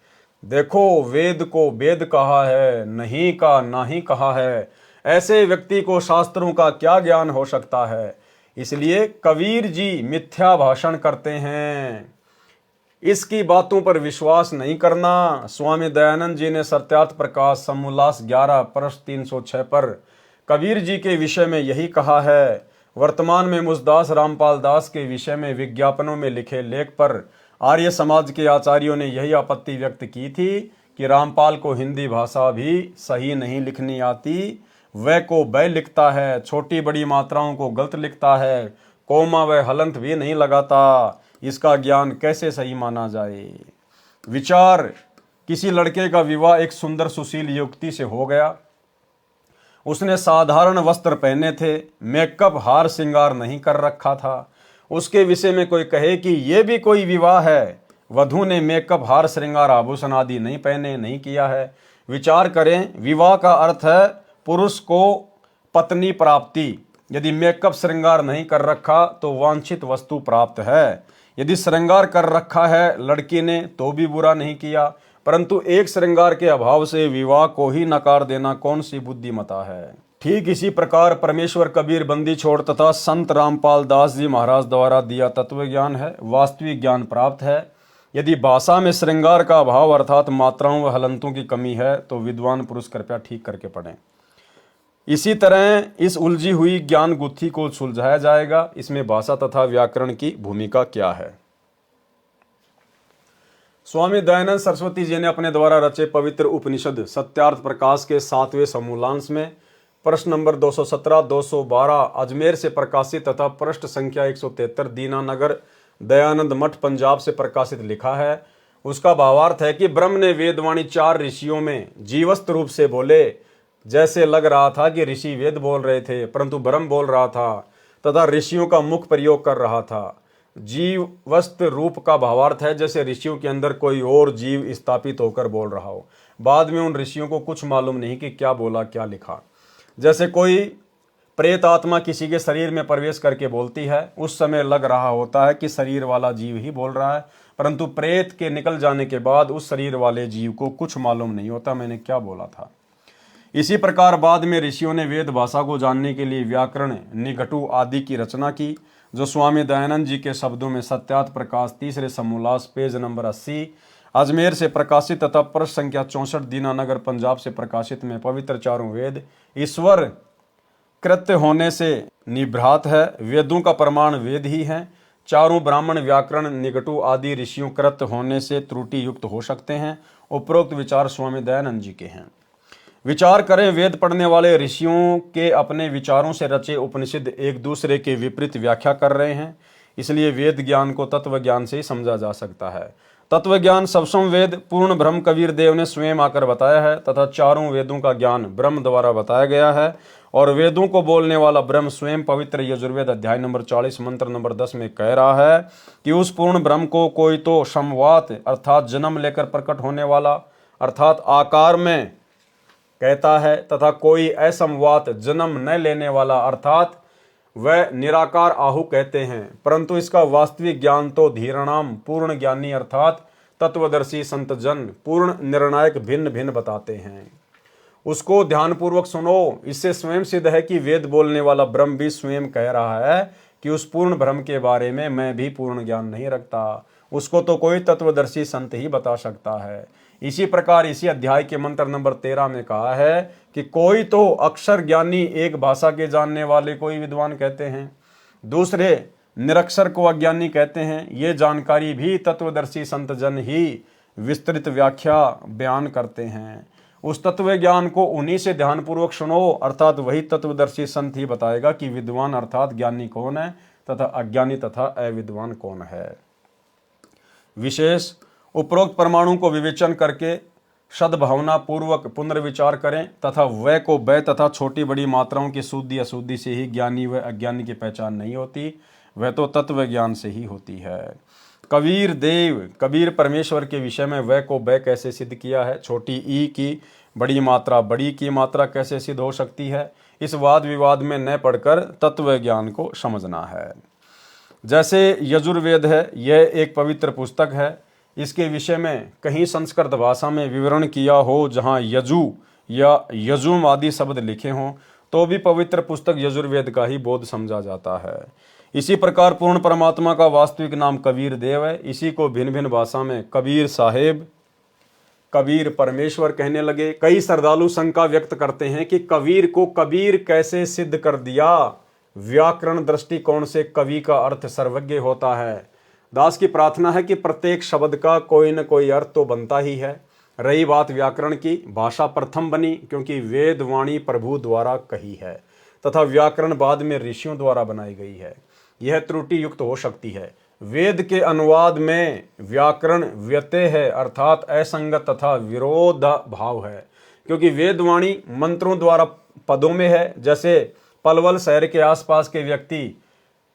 देखो, वेद को वेद कहा है, नहीं का नाही कहा है, ऐसे व्यक्ति को शास्त्रों का क्या ज्ञान हो सकता है। इसलिए कबीर जी मिथ्या भाषण करते हैं, इसकी बातों पर विश्वास नहीं करना। स्वामी दयानंद जी ने सत्यार्थ प्रकाश समोल्लास 11 पृष्ठ 306 पर कबीर जी के विषय में यही कहा है। वर्तमान में मुझदास रामपाल दास के विषय में विज्ञापनों में लिखे लेख पर आर्य समाज के आचार्यों ने यही आपत्ति व्यक्त की थी कि रामपाल को हिंदी भाषा भी सही नहीं लिखनी आती, वह को बै लिखता है, छोटी बड़ी मात्राओं को गलत लिखता है, कोमा व हलंत भी नहीं लगाता, इसका ज्ञान कैसे सही माना जाए। विचार, किसी लड़के का विवाह एक सुंदर सुशील युवती से हो गया। उसने साधारण वस्त्र पहने थे, मेकअप हार श्रृंगार नहीं कर रखा था। उसके विषय में कोई कहे कि यह भी कोई विवाह है, वधू ने मेकअप हार श्रृंगार आभूषण आदि नहीं पहने, नहीं किया है। विचार करें, विवाह का अर्थ है पुरुष को पत्नी प्राप्ति। यदि मेकअप श्रृंगार नहीं कर रखा तो वांछित वस्तु प्राप्त है, यदि श्रृंगार कर रखा है लड़की ने तो भी बुरा नहीं किया, परंतु एक श्रृंगार के अभाव से विवाह को ही नकार देना कौन सी बुद्धिमता है। ठीक इसी प्रकार परमेश्वर कबीर बंदी छोड़ तथा संत रामपाल दास जी महाराज द्वारा दिया तत्व ज्ञान है, वास्तविक ज्ञान प्राप्त है। यदि भाषा में श्रृंगार का अभाव अर्थात मात्राओं व हलंतों की कमी है तो विद्वान पुरुष कृपया ठीक करके पढ़ें। इसी तरह इस उलझी हुई ज्ञान गुत्थी को सुलझाया जाएगा। इसमें भाषा तथा व्याकरण की भूमिका क्या है। स्वामी दयानंद सरस्वती जी ने अपने द्वारा रचे पवित्र उपनिषद सत्यार्थ प्रकाश के 7वें समूलांश में प्रश्न नंबर 217, 212 अजमेर से प्रकाशित तथा पृष्ठ संख्या 173 दीनानगर दयानंद मठ पंजाब से प्रकाशित लिखा है। उसका भावार्थ है कि ब्रह्म ने वेदवाणी 4 ऋषियों में जीवस्त रूप से बोले। जैसे लग रहा था कि ऋषि वेद बोल रहे थे, परंतु ब्रह्म बोल रहा था तथा ऋषियों का मुख प्रयोग कर रहा था। जीवस्त रूप का भावार्थ है जैसे ऋषियों के अंदर कोई और जीव स्थापित होकर बोल रहा हो। बाद में उन ऋषियों को कुछ मालूम नहीं कि क्या बोला क्या लिखा। जैसे कोई प्रेत आत्मा किसी के शरीर में प्रवेश करके बोलती है, उस समय लग रहा होता है कि शरीर वाला जीव ही बोल रहा है, परंतु प्रेत के निकल जाने के बाद उस शरीर वाले जीव को कुछ मालूम नहीं होता मैंने क्या बोला था। इसी प्रकार बाद में ऋषियों ने वेद भाषा को जानने के लिए व्याकरण, निघटु आदि की रचना की, जो स्वामी दयानंद जी के शब्दों में सत्यार्थ प्रकाश 3रे समूलास पेज नंबर 80 अजमेर से प्रकाशित तथा पृष्ठ संख्या 64 दीनानगर पंजाब से प्रकाशित में पवित्र चारों वेद ईश्वर कृत्य होने से निभ्रात है। वेदों का प्रमाण वेद ही है। चारों ब्राह्मण व्याकरण निघटु आदि ऋषियों कृत्य होने से त्रुटि युक्त हो सकते हैं। उपरोक्त विचार स्वामी दयानंद जी के हैं। विचार करें, वेद पढ़ने वाले ऋषियों के अपने विचारों से रचे उपनिषद एक दूसरे के विपरीत व्याख्या कर रहे हैं, इसलिए वेद ज्ञान को तत्व ज्ञान से ही समझा जा सकता है। तत्व ज्ञान सबसम वेद पूर्ण ब्रह्म कबीर देव ने स्वयं आकर बताया है तथा चारों वेदों का ज्ञान ब्रह्म द्वारा बताया गया है और वेदों को बोलने वाला ब्रह्म स्वयं पवित्र यजुर्वेद अध्याय नंबर 40 मंत्र नंबर 10 में कह रहा है कि उस पूर्ण ब्रह्म को कोई तो समवात अर्थात जन्म लेकर प्रकट होने वाला अर्थात आकार में कहता है तथा कोई असमवात जन्म न लेने वाला अर्थात वह निराकार आहु कहते हैं। परंतु इसका वास्तविक ज्ञान तो धीरणाम पूर्ण ज्ञानी अर्थात तत्वदर्शी संत जन पूर्ण निर्णायक भिन्न भिन्न बताते हैं। उसको ध्यानपूर्वक सुनो। इससे स्वयं सिद्ध है कि वेद बोलने वाला ब्रह्म भी स्वयं कह रहा है कि उस पूर्ण ब्रह्म के बारे में मैं भी पूर्ण ज्ञान नहीं रखता, उसको तो कोई तत्वदर्शी संत ही बता सकता है। इसी प्रकार इसी अध्याय के मंत्र नंबर 13 में कहा है कि कोई तो अक्षर ज्ञानी एक भाषा के जानने वाले को ही विद्वान कहते हैं, दूसरे निरक्षर को अज्ञानी कहते हैं। ये जानकारी भी तत्वदर्शी संत जन ही विस्तृत व्याख्या बयान करते हैं। उस तत्व ज्ञान को उन्हीं से ध्यानपूर्वक सुनो अर्थात वही तत्वदर्शी संत ही बताएगा कि विद्वान अर्थात ज्ञानी कौन है तथा अज्ञानी तथा अविद्वान कौन है। विशेष उपरोक्त परमाणु को विवेचन करके सद्भावना पूर्वक पुनर्विचार करें तथा वह को वह तथा छोटी बड़ी मात्राओं की शुद्धि अशुद्धि से ही ज्ञानी व अज्ञानी की पहचान नहीं होती, वह तो तत्व ज्ञान से ही होती है। कबीर परमेश्वर के विषय में वह को वह कैसे सिद्ध किया है, छोटी ई की बड़ी मात्रा बड़ी की मात्रा कैसे सिद्ध हो सकती है, इस वाद विवाद में न पढ़कर तत्व ज्ञान को समझना है। जैसे यजुर्वेद है, यह एक पवित्र पुस्तक है। इसके विषय में कहीं संस्कृत भाषा में विवरण किया हो, जहाँ यजु या यजुम आदि शब्द लिखे हों, तो भी पवित्र पुस्तक यजुर्वेद का ही बोध समझा जाता है। इसी प्रकार पूर्ण परमात्मा का वास्तविक नाम कबीर देव है। इसी को भिन्न भिन्न भाषा में कबीर साहेब, कबीर परमेश्वर कहने लगे। कई श्रद्धालु शंका व्यक्त करते हैं कि कबीर को कबीर कैसे सिद्ध कर दिया। व्याकरण दृष्टिकोण से कवि का अर्थ सर्वज्ञ होता है। दास की प्रार्थना है कि प्रत्येक शब्द का कोई न कोई अर्थ तो बनता ही है। रही बात व्याकरण की, भाषा प्रथम बनी क्योंकि वेद वाणी प्रभु द्वारा कही है तथा व्याकरण बाद में ऋषियों द्वारा बनाई गई है। यह त्रुटि युक्त हो सकती है। वेद के अनुवाद में व्याकरण व्यत्यय है, अर्थात असंगत तथा विरोध भाव है, क्योंकि वेदवाणी मंत्रों द्वारा पदों में है। जैसे पलवल शहर के आसपास के व्यक्ति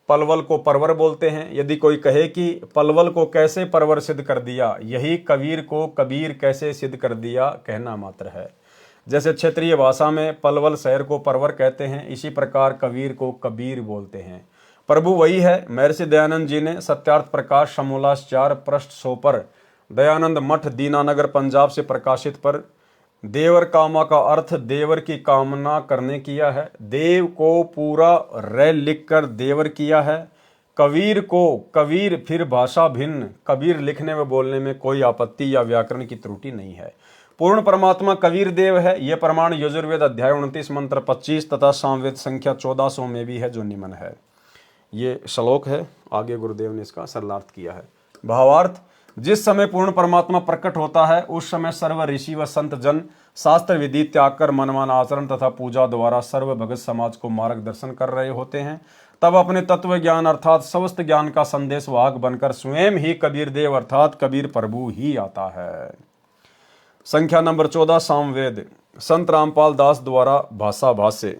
पलवल को परवर बोलते हैं। यदि कोई कहे कि पलवल को कैसे परवर सिद्ध कर दिया, यही कबीर को कबीर कैसे सिद्ध कर दिया कहना मात्र है। जैसे क्षेत्रीय भाषा में पलवल शहर को परवर कहते हैं, इसी प्रकार कबीर को कबीर बोलते हैं। प्रभु वही है। महर्षि दयानंद जी ने सत्यार्थ प्रकाश समोल्लास 4 पृष्ठ 100 पर दयानंद मठ दीनानगर पंजाब से प्रकाशित पर देवर कामा का अर्थ देवर की कामना करने किया है। देव को पूरा रे लिखकर देवर किया है। कबीर को कबीर, फिर भाषा भिन्न कबीर लिखने व बोलने में कोई आपत्ति या व्याकरण की त्रुटि नहीं है। पूर्ण परमात्मा कबीर देव है। यह प्रमाण यजुर्वेद अध्याय 29 मंत्र 25 तथा सामवेद संख्या 1400 में भी है, जो निम्न है। ये श्लोक है, आगे गुरुदेव ने इसका सरलार्थ किया है। भावार्थ, जिस समय पूर्ण परमात्मा प्रकट होता है उस समय सर्व ऋषि व संत जन शास्त्र विधि त्याग कर मनमान आचरण तथा पूजा द्वारा सर्व भगत समाज को मार्गदर्शन कर रहे होते हैं। तब अपने तत्व ज्ञान अर्थात समस्त ज्ञान का संदेश वाहक बनकर स्वयं ही कबीर देव अर्थात कबीर प्रभु ही आता है। संख्या नंबर 14 सामवेद, संत रामपाल दास द्वारा भाषा भाष्य।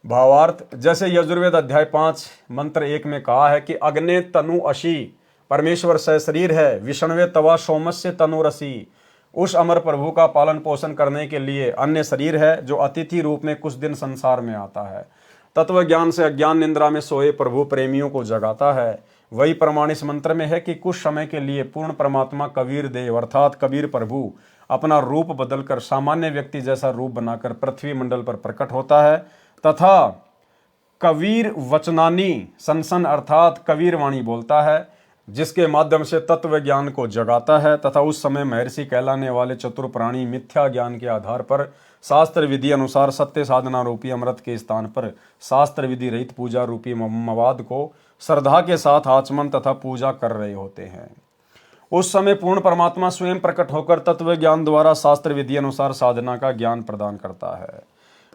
भावार्थ, जैसे यजुर्वेद अध्याय 5 मंत्र 1 में कहा है कि अग्ने तनु अशी, परमेश्वर शरीर है, विष्णवे तवा सोमस्य तनु रसी। उस अमर प्रभु का पालन पोषण करने के लिए अन्य शरीर है जो अतिथि रूप में कुछ दिन संसार में आता है। तत्व ज्ञान से अज्ञान निंद्रा में सोए प्रभु प्रेमियों को जगाता है। वही प्रमाण इस मंत्र में है कि कुछ समय के लिए पूर्ण परमात्मा कबीर देव अर्थात कबीर प्रभु अपना रूप बदलकर सामान्य व्यक्ति जैसा रूप बनाकर पृथ्वी मंडल पर प्रकट होता है तथा कबीर वचनानी सनसन अर्थात कबीर वाणी बोलता है, जिसके माध्यम से तत्व ज्ञान को जगाता है। तथा उस समय महर्षि कहलाने वाले चतुर प्राणी मिथ्या ज्ञान के आधार पर शास्त्र विधि अनुसार सत्य साधना रूपी अमृत के स्थान पर शास्त्र विधि रहित पूजा रूपी मवाद को श्रद्धा के साथ आचमन तथा पूजा कर रहे होते हैं। उस समय पूर्ण परमात्मा स्वयं प्रकट होकर तत्व ज्ञान द्वारा शास्त्र विधि अनुसार साधना का ज्ञान प्रदान करता है।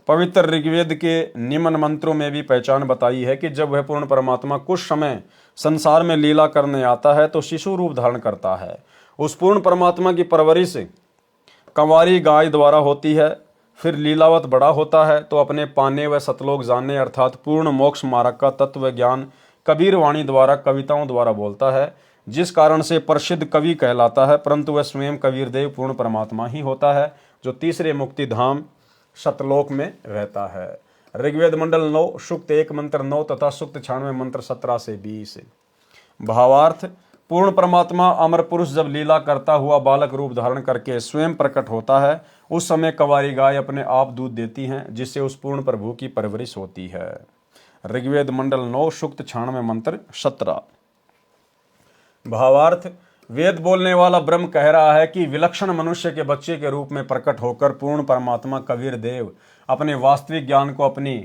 पवित्र ऋग्वेद के निम्न मंत्रों में भी पहचान बताई है कि जब वह पूर्ण परमात्मा कुछ समय संसार में लीला करने आता है तो शिशु रूप धारण करता है। उस पूर्ण परमात्मा की परवरिश कंवारी गाय द्वारा होती है। फिर लीलावत बड़ा होता है तो अपने पाने व सतलोक जानने अर्थात पूर्ण मोक्ष मार्ग का तत्व ज्ञान कबीर वाणी द्वारा कविताओं द्वारा बोलता है, जिस कारण से प्रसिद्ध कवि कहलाता है। परंतु वह स्वयं कबीर देव पूर्ण परमात्मा ही होता है जो तीसरे मुक्ति धाम सतलोक में रहता है। ऋग्वेद मंडल 9 सूक्त 1 मंत्र 9 तथा सूक्त 96 मंत्र 17 से 20। भावार्थ, पूर्ण परमात्मा अमर पुरुष जब लीला करता हुआ बालक रूप धारण करके स्वयं प्रकट होता है उस समय कंवारी गाय अपने आप दूध देती हैं, जिससे उस पूर्ण प्रभु की परवरिश होती है। ऋग्वेद मंडल 9 सूक्त 96 मंत्र 17। भावार्थ, वेद बोलने वाला ब्रह्म कह रहा है कि विलक्षण मनुष्य के बच्चे के रूप में प्रकट होकर पूर्ण परमात्मा कबीर देव अपने वास्तविक ज्ञान को अपनी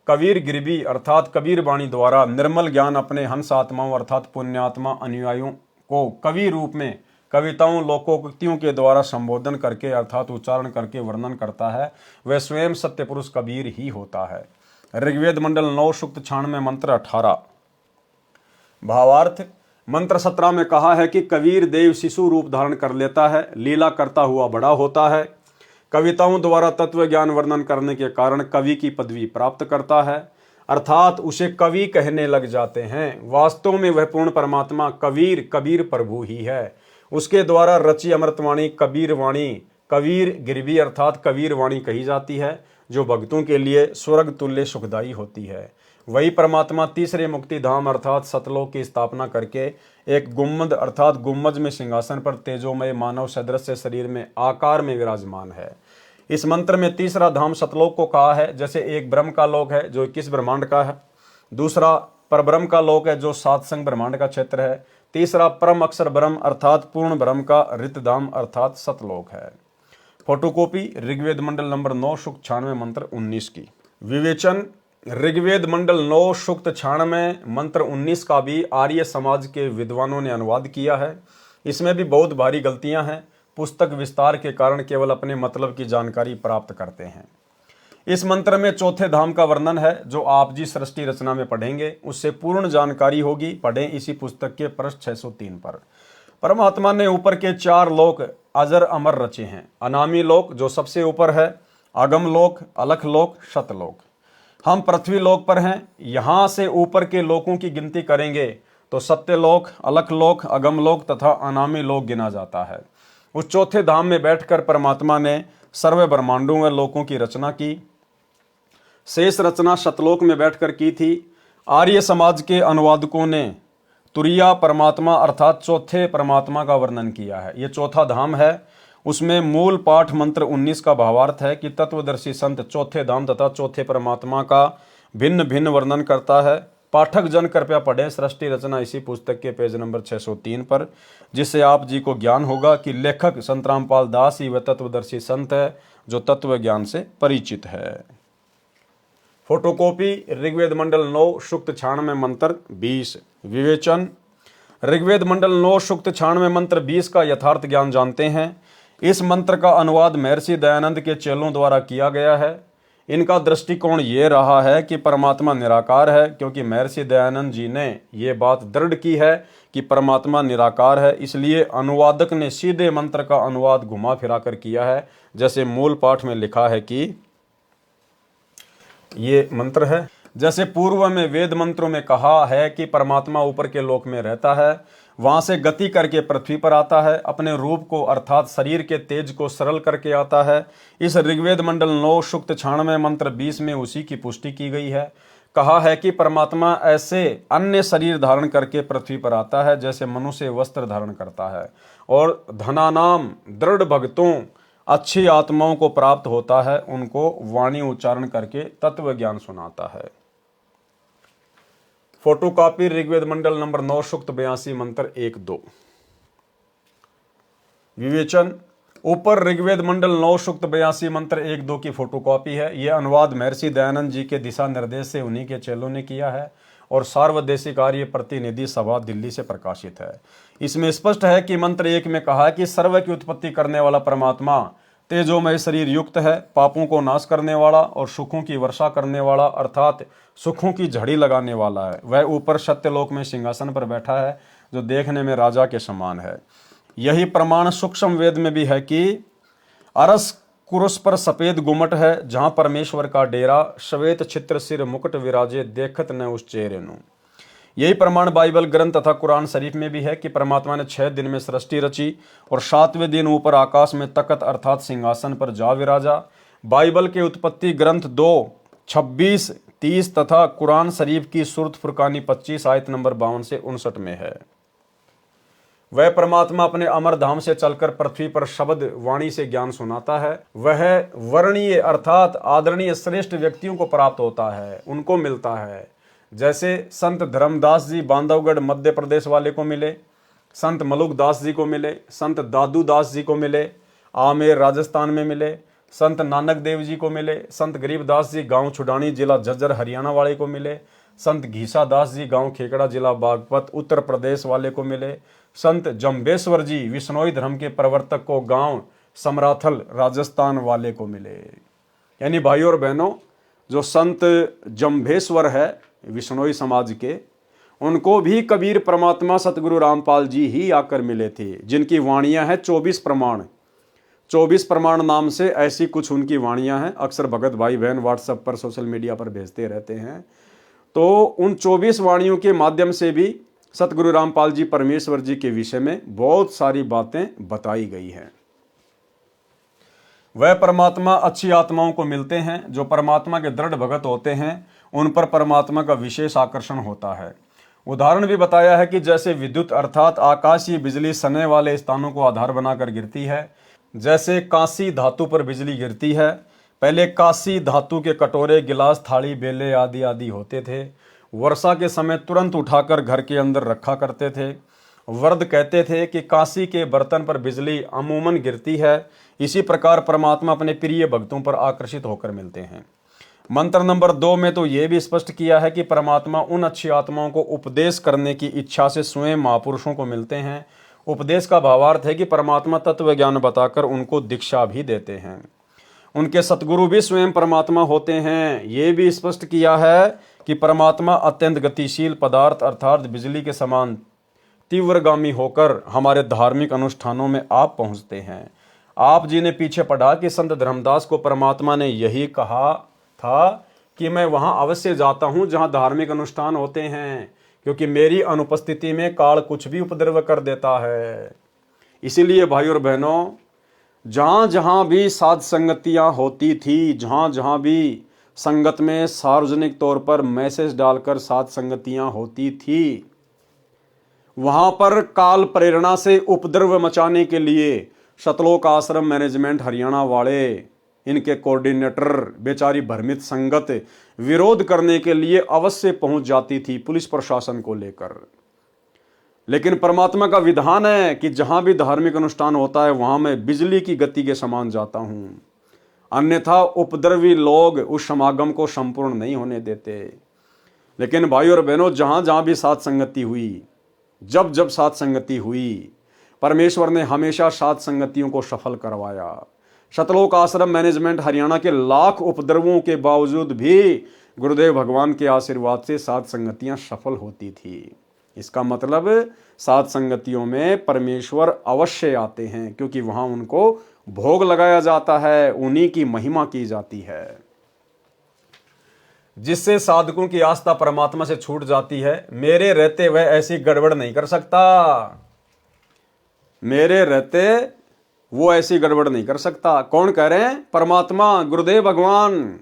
कबीर गिरबी अर्थात कबीर वाणी द्वारा निर्मल ज्ञान अपने हंस आत्माओं अर्थात पुण्यात्मा अनुयायियों को कवि रूप में कविताओं लोकोक्तियों के द्वारा संबोधन करके अर्थात उच्चारण करके वर्णन करता है। वह स्वयं सत्य पुरुष कबीर ही होता है। ऋग्वेद मंडल 9 सूक्त 96 मंत्र 18। भावार्थ, मंत्र 17 में कहा है कि कबीर देव शिशु रूप धारण कर लेता है, लीला करता हुआ बड़ा होता है, कविताओं द्वारा तत्व ज्ञान वर्णन करने के कारण कवि की पदवी प्राप्त करता है अर्थात उसे कवि कहने लग जाते हैं। वास्तव में वह पूर्ण परमात्मा कबीर प्रभु ही है। उसके द्वारा रची अमृतवाणी कबीर वाणी कबीर गिरवी अर्थात कबीर वाणी कही जाती है, जो भक्तों के लिए स्वर्ग तुल्य सुखदायी होती है। वही परमात्मा तीसरे मुक्ति धाम अर्थात सतलोक की स्थापना करके एक गुम्मद अर्थात गुम्मज में सिंहासन पर तेजोमय मानव सदृश शरीर में आकार में विराजमान है। इस मंत्र में तीसरा धाम सतलोक को कहा है। जैसे एक ब्रह्म का लोक है जो 21 ब्रह्मांड का है, दूसरा परब्रह्म का लोक है जो 7 संग ब्रह्मांड का क्षेत्र है, तीसरा परम अक्षर ब्रह्म अर्थात पूर्ण ब्रह्म का रितधाम अर्थात सतलोक है। फोटोकॉपी ऋग्वेद मंडल नंबर 9 सूक्त 96 मंत्र 19 की। विवेचन ऋग्वेद मंडल 9 सूक्त 96 मंत्र 19 का भी आर्य समाज के विद्वानों ने अनुवाद किया है। इसमें भी बहुत भारी गलतियां हैं। पुस्तक विस्तार के कारण केवल अपने मतलब की जानकारी प्राप्त करते हैं। इस मंत्र में चौथे धाम का वर्णन है जो आप जी सृष्टि रचना में पढ़ेंगे, उससे पूर्ण जानकारी होगी। पढ़ें इसी पुस्तक के पृष्ठ 603 पर। परमात्मा ने ऊपर के 4 लोक अजर अमर रचे हैं। अनामी लोक जो सबसे ऊपर है, अगम लोक, अलख लोक, शतलोक। हम पृथ्वी लोक पर हैं। यहां से ऊपर के लोकों की गिनती करेंगे तो सत्यलोक, अलख लोक, अगम लोक तथा अनामी लोक गिना जाता है। उस चौथे धाम में बैठकर परमात्मा ने सर्व ब्रह्मांडों व लोकों की रचना की। शेष रचना सतलोक में बैठकर की थी। आर्य समाज के अनुवादकों ने तुरिया परमात्मा अर्थात चौथे परमात्मा का वर्णन किया है। यह चौथा धाम है। उसमें मूल पाठ मंत्र 19 का भावार्थ है कि तत्वदर्शी संत चौथे धाम तथा चौथे परमात्मा का भिन्न भिन्न वर्णन करता है। पाठक जन कृपया पढ़ें सृष्टि रचना इसी पुस्तक के पेज नंबर 603 पर, जिससे आप जी को ज्ञान होगा कि लेखक संत रामपाल दास ही वह तत्वदर्शी संत है जो तत्व ज्ञान से परिचित है। फोटोकॉपी ऋग्वेद मंडल 9 सूक्त 96 मंत्र 20। विवेचन ऋग्वेद मंडल 9 सूक्त 96 मंत्र 20 का यथार्थ ज्ञान जानते हैं। इस मंत्र का अनुवाद महर्षि दयानंद के चेलों द्वारा किया गया है। इनका दृष्टिकोण ये रहा है कि परमात्मा निराकार है, क्योंकि महर्षि दयानंद जी ने ये बात दृढ़ की है कि परमात्मा निराकार है। इसलिए अनुवादक ने सीधे मंत्र का अनुवाद घुमा फिरा कर किया है। जैसे मूल पाठ में लिखा है कि ये मंत्र है, जैसे पूर्व में वेद मंत्रों में कहा है कि परमात्मा ऊपर के लोक में रहता है, वहां से गति करके पृथ्वी पर आता है, अपने रूप को अर्थात शरीर के तेज को सरल करके आता है। इस ऋग्वेद मंडल 9 सूक्त 96 मंत्र 20 में उसी की पुष्टि की गई है। कहा है कि परमात्मा ऐसे अन्य शरीर धारण करके पृथ्वी पर आता है जैसे मनुष्य वस्त्र धारण करता है, और धनानाम दृढ़ भक्तों अच्छी आत्माओं को प्राप्त होता है, उनको वाणी उच्चारण करके तत्व ज्ञान सुनाता है। फोटोकॉपी ऋग्वेद मंडल नंबर 9 सूक्त 82 मंत्र 1-2। विवेचन ऊपर ऋग्वेद मंडल 9 सूक्त 82 मंत्र 1-2 की फोटोकॉपी है। यह अनुवाद महर्षि दयानंद जी के दिशा निर्देश से उन्हीं के चेलों ने किया है और सार्वदेशिक आर्य प्रतिनिधि सभा दिल्ली से प्रकाशित है। इसमें स्पष्ट है कि मंत्र 1 में कहा कि सर्व की उत्पत्ति करने वाला परमात्मा तेजोमय शरीर युक्त है, पापों को नाश करने वाला और सुखों की वर्षा करने वाला अर्थात सुखों की झड़ी लगाने वाला है। वह ऊपर सत्यलोक में सिंहासन पर बैठा है जो देखने में राजा के समान है। यही प्रमाण सूक्ष्म वेद में भी है कि अरस कुरुस पर सफेद गुमट है, जहां परमेश्वर का डेरा, श्वेत छित्र सिर मुकुट विराजे, देखत न उस चेहरे नु। यही प्रमाण बाइबल ग्रंथ तथा कुरान शरीफ में भी है कि परमात्मा ने 6 दिन में सृष्टि रची और 7वें दिन ऊपर आकाश में तख्त अर्थात सिंहासन पर जा विराजा। बाइबल के उत्पत्ति ग्रंथ 2, 26, 30 तथा कुरान शरीफ की सूरत फुरकानी 25 आयत नंबर 52 से 59 में है। वह परमात्मा अपने अमर धाम से चलकर पृथ्वी पर शब्द वाणी से ज्ञान सुनाता है। वह वर्णीय अर्थात आदरणीय श्रेष्ठ व्यक्तियों को प्राप्त होता है, उनको मिलता है। जैसे संत धर्मदास जी बांधवगढ़ मध्य प्रदेश वाले को मिले, संत मलुक दास जी को मिले, संत दादू दास जी को मिले, आमेर राजस्थान में मिले, संत नानक देव जी को मिले, संत गरीबदास जी गांव छुडानी जिला झज्जर हरियाणा वाले को मिले, संत घीसा दास जी गांव खेकड़ा जिला बागपत उत्तर प्रदेश वाले को मिले, संत जम्बेश्वर जी विश्नोई धर्म के प्रवर्तक को गांव समराथल राजस्थान वाले को मिले। यानी भाइयों और बहनों, जो संत जम्बेश्वर है विश्नोई समाज के, उनको भी कबीर परमात्मा सतगुरु रामपाल जी ही आकर मिले थे, जिनकी वाणियां हैं 24 प्रमाण। 24 प्रमाण नाम से ऐसी कुछ उनकी वाणियां हैं। अक्सर भगत भाई बहन व्हाट्सएप पर सोशल मीडिया पर भेजते रहते हैं। तो उन 24 वाणियों के माध्यम से भी सतगुरु रामपाल जी परमेश्वर जी के विषय में बहुत सारी बातें बताई गई हैं। वह परमात्मा अच्छी आत्माओं को मिलते हैं जो परमात्मा के दृढ़ भगत होते हैं, उन पर परमात्मा का विशेष आकर्षण होता है। उदाहरण भी बताया है कि जैसे विद्युत अर्थात आकाशीय बिजली सने वाले स्थानों को आधार बनाकर गिरती है, जैसे कांसी धातु पर बिजली गिरती है। पहले कांसी धातु के कटोरे, गिलास, थाली, बेले आदि आदि होते थे। वर्षा के समय तुरंत उठाकर घर के अंदर रखा करते थे। वर्द कहते थे कि कांसी के बर्तन पर बिजली अमूमन गिरती है। इसी प्रकार परमात्मा अपने प्रिय भक्तों पर आकर्षित होकर मिलते हैं। मंत्र नंबर 2 में तो यह भी स्पष्ट किया है कि परमात्मा उन अच्छी आत्माओं को उपदेश करने की इच्छा से स्वयं महापुरुषों को मिलते हैं। उपदेश का भावार्थ है कि परमात्मा तत्व ज्ञान बताकर उनको दीक्षा भी देते हैं। उनके सतगुरु भी स्वयं परमात्मा होते हैं। ये भी स्पष्ट किया है कि परमात्मा अत्यंत गतिशील पदार्थ अर्थात बिजली के समान तीव्रगामी होकर हमारे धार्मिक अनुष्ठानों में आप पहुंचते हैं। आप जी ने पीछे पढ़ा कि संत धर्मदास को परमात्मा ने यही कहा था कि मैं वहां अवश्य जाता हूं जहां धार्मिक अनुष्ठान होते हैं, क्योंकि मेरी अनुपस्थिति में काल कुछ भी उपद्रव कर देता है। इसीलिए भाई और बहनों, जहां जहां भी साध संगतियां होती थी, जहां जहां भी संगत में सार्वजनिक तौर पर मैसेज डालकर साध संगतियां होती थी, वहां पर काल प्रेरणा से उपद्रव मचाने के लिए सतलोक आश्रम मैनेजमेंट हरियाणा वाले, इनके कोऑर्डिनेटर, बेचारी भ्रमित संगत विरोध करने के लिए अवश्य पहुंच जाती थी पुलिस प्रशासन को लेकर। लेकिन परमात्मा का विधान है कि जहां भी धार्मिक अनुष्ठान होता है वहां मैं बिजली की गति के समान जाता हूं, अन्यथा उपद्रवी लोग उस समागम को संपूर्ण नहीं होने देते। लेकिन भाई और बहनों, जहां जहां भी साध संगति हुई, जब जब साध संगति हुई, परमेश्वर ने हमेशा साध संगतियों को सफल करवाया। सतलोक आश्रम मैनेजमेंट हरियाणा के लाख उपद्रवों के बावजूद भी गुरुदेव भगवान के आशीर्वाद से साध संगतियां सफल होती थी। इसका मतलब साध संगतियों में परमेश्वर अवश्य आते हैं, क्योंकि वहां उनको भोग लगाया जाता है, उन्हीं की महिमा की जाती है। जिससे साधकों की आस्था परमात्मा से छूट जाती है। मेरे रहते वह ऐसी गड़बड़ नहीं कर सकता, मेरे रहते वो ऐसी गड़बड़ नहीं कर सकता। कौन कह रहे हैं? परमात्मा, गुरुदेव भगवान।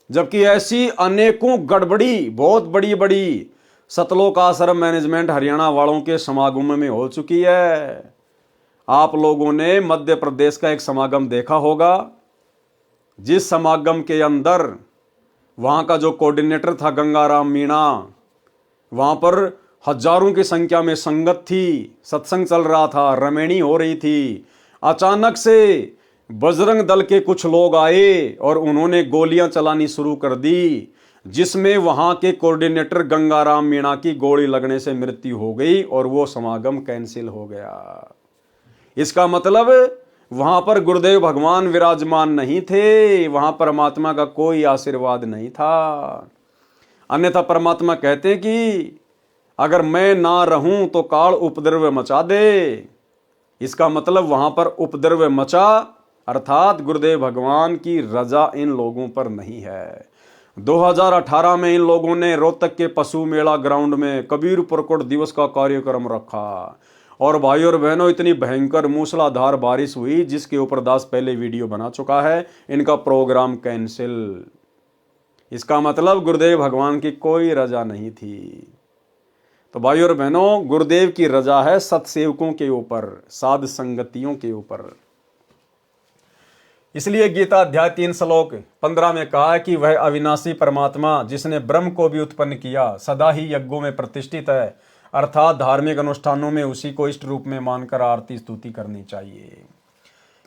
जबकि ऐसी अनेकों गड़बड़ी बहुत बड़ी बड़ी सतलोक आश्रम मैनेजमेंट हरियाणा वालों के समागम में हो चुकी है। आप लोगों ने मध्य प्रदेश का एक समागम देखा होगा, जिस समागम के अंदर वहां का जो कोऑर्डिनेटर था गंगाराम मीणा, वहां पर हजारों की संख्या में संगत थी, सत्संग चल रहा था, रमेणी हो रही थी। अचानक से बजरंग दल के कुछ लोग आए और उन्होंने गोलियां चलानी शुरू कर दी, जिसमें वहां के कोऑर्डिनेटर गंगाराम मीणा की गोली लगने से मृत्यु हो गई और वो समागम कैंसिल हो गया। इसका मतलब वहां पर गुरुदेव भगवान विराजमान नहीं थे, वहां परमात्मा का कोई आशीर्वाद नहीं था। अन्यथा परमात्मा कहते कि अगर मैं ना रहूं तो काल उपद्रव मचा दे। इसका मतलब वहां पर उपद्रव मचा, अर्थात गुरुदेव भगवान की रजा इन लोगों पर नहीं है। 2018 में इन लोगों ने रोहतक के पशु मेला ग्राउंड में कबीर प्रकट दिवस का कार्यक्रम रखा, और भाई और बहनों, इतनी भयंकर मूसलाधार बारिश हुई जिसके ऊपर दास पहले वीडियो बना चुका है। इनका प्रोग्राम कैंसिल। इसका मतलब गुरुदेव भगवान की कोई रजा नहीं थी। तो भाई और बहनों, गुरुदेव की रजा है सत्सेवकों के ऊपर, साध संगतियों के ऊपर। इसलिए गीता अध्याय 3 श्लोक 15 में कहा है कि वह अविनाशी परमात्मा जिसने ब्रह्म को भी उत्पन्न किया सदा ही यज्ञों में प्रतिष्ठित है, अर्थात धार्मिक अनुष्ठानों में उसी को इष्ट रूप में मानकर आरती स्तुति करनी चाहिए।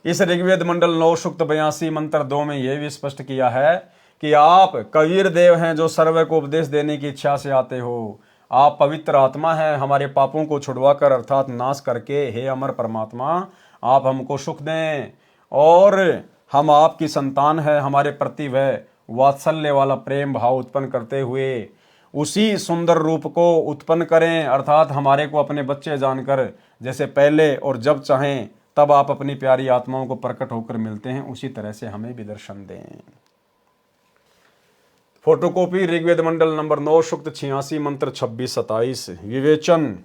इस ऋग्वेद मंडल 9 सूक्त 82 मंत्र 2 में यह भी स्पष्ट किया है कि आप कबीर देव हैं जो सर्व को उपदेश देने की इच्छा से आते हो। आप पवित्र आत्मा हैं, हमारे पापों को छुड़वाकर अर्थात नाश करके हे अमर परमात्मा आप हमको सुख दें, और हम आपकी संतान है, हमारे प्रति वह वात्सल्य वाला प्रेम भाव उत्पन्न करते हुए उसी सुंदर रूप को उत्पन्न करें, अर्थात हमारे को अपने बच्चे जानकर जैसे पहले और जब चाहें तब आप अपनी प्यारी आत्माओं को प्रकट होकर मिलते हैं, उसी तरह से हमें भी दर्शन दें। फोटोकॉपी ऋग्वेद मंडल नंबर 9 सूक्त 86 मंत्र 26-27 विवेचन।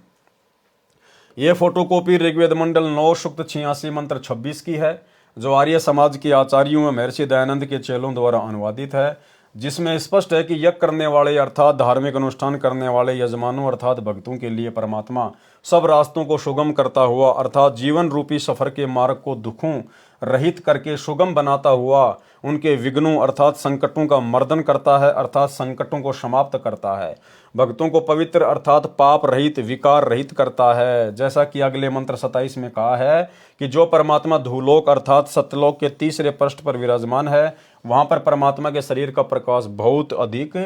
ये फोटोकॉपी ऋग्वेद मंडल 9 सूक्त 86 मंत्र 26 की है। जो आर्य समाज के आचार्यों व महर्षि दयानंद के चेलों द्वारा अनुवादित है, जिसमें स्पष्ट है कि यज्ञ करने वाले अर्थात धार्मिक अनुष्ठान करने वाले यजमानों अर्थात भक्तों के लिए परमात्मा सब रास्तों को सुगम करता हुआ अर्थात जीवन रूपी सफर के मार्ग को दुखों रहित करके सुगम बनाता हुआ उनके विघ्नों अर्थात संकटों का मर्दन करता है अर्थात संकटों को समाप्त करता है, भक्तों को पवित्र अर्थात पाप रहित विकार रहित करता है। जैसा कि अगले मंत्र 27 में कहा है कि जो परमात्मा धूलोक अर्थात सत्यलोक के तीसरे पृष्ठ पर विराजमान है, वहां पर परमात्मा के शरीर का प्रकाश बहुत अधिक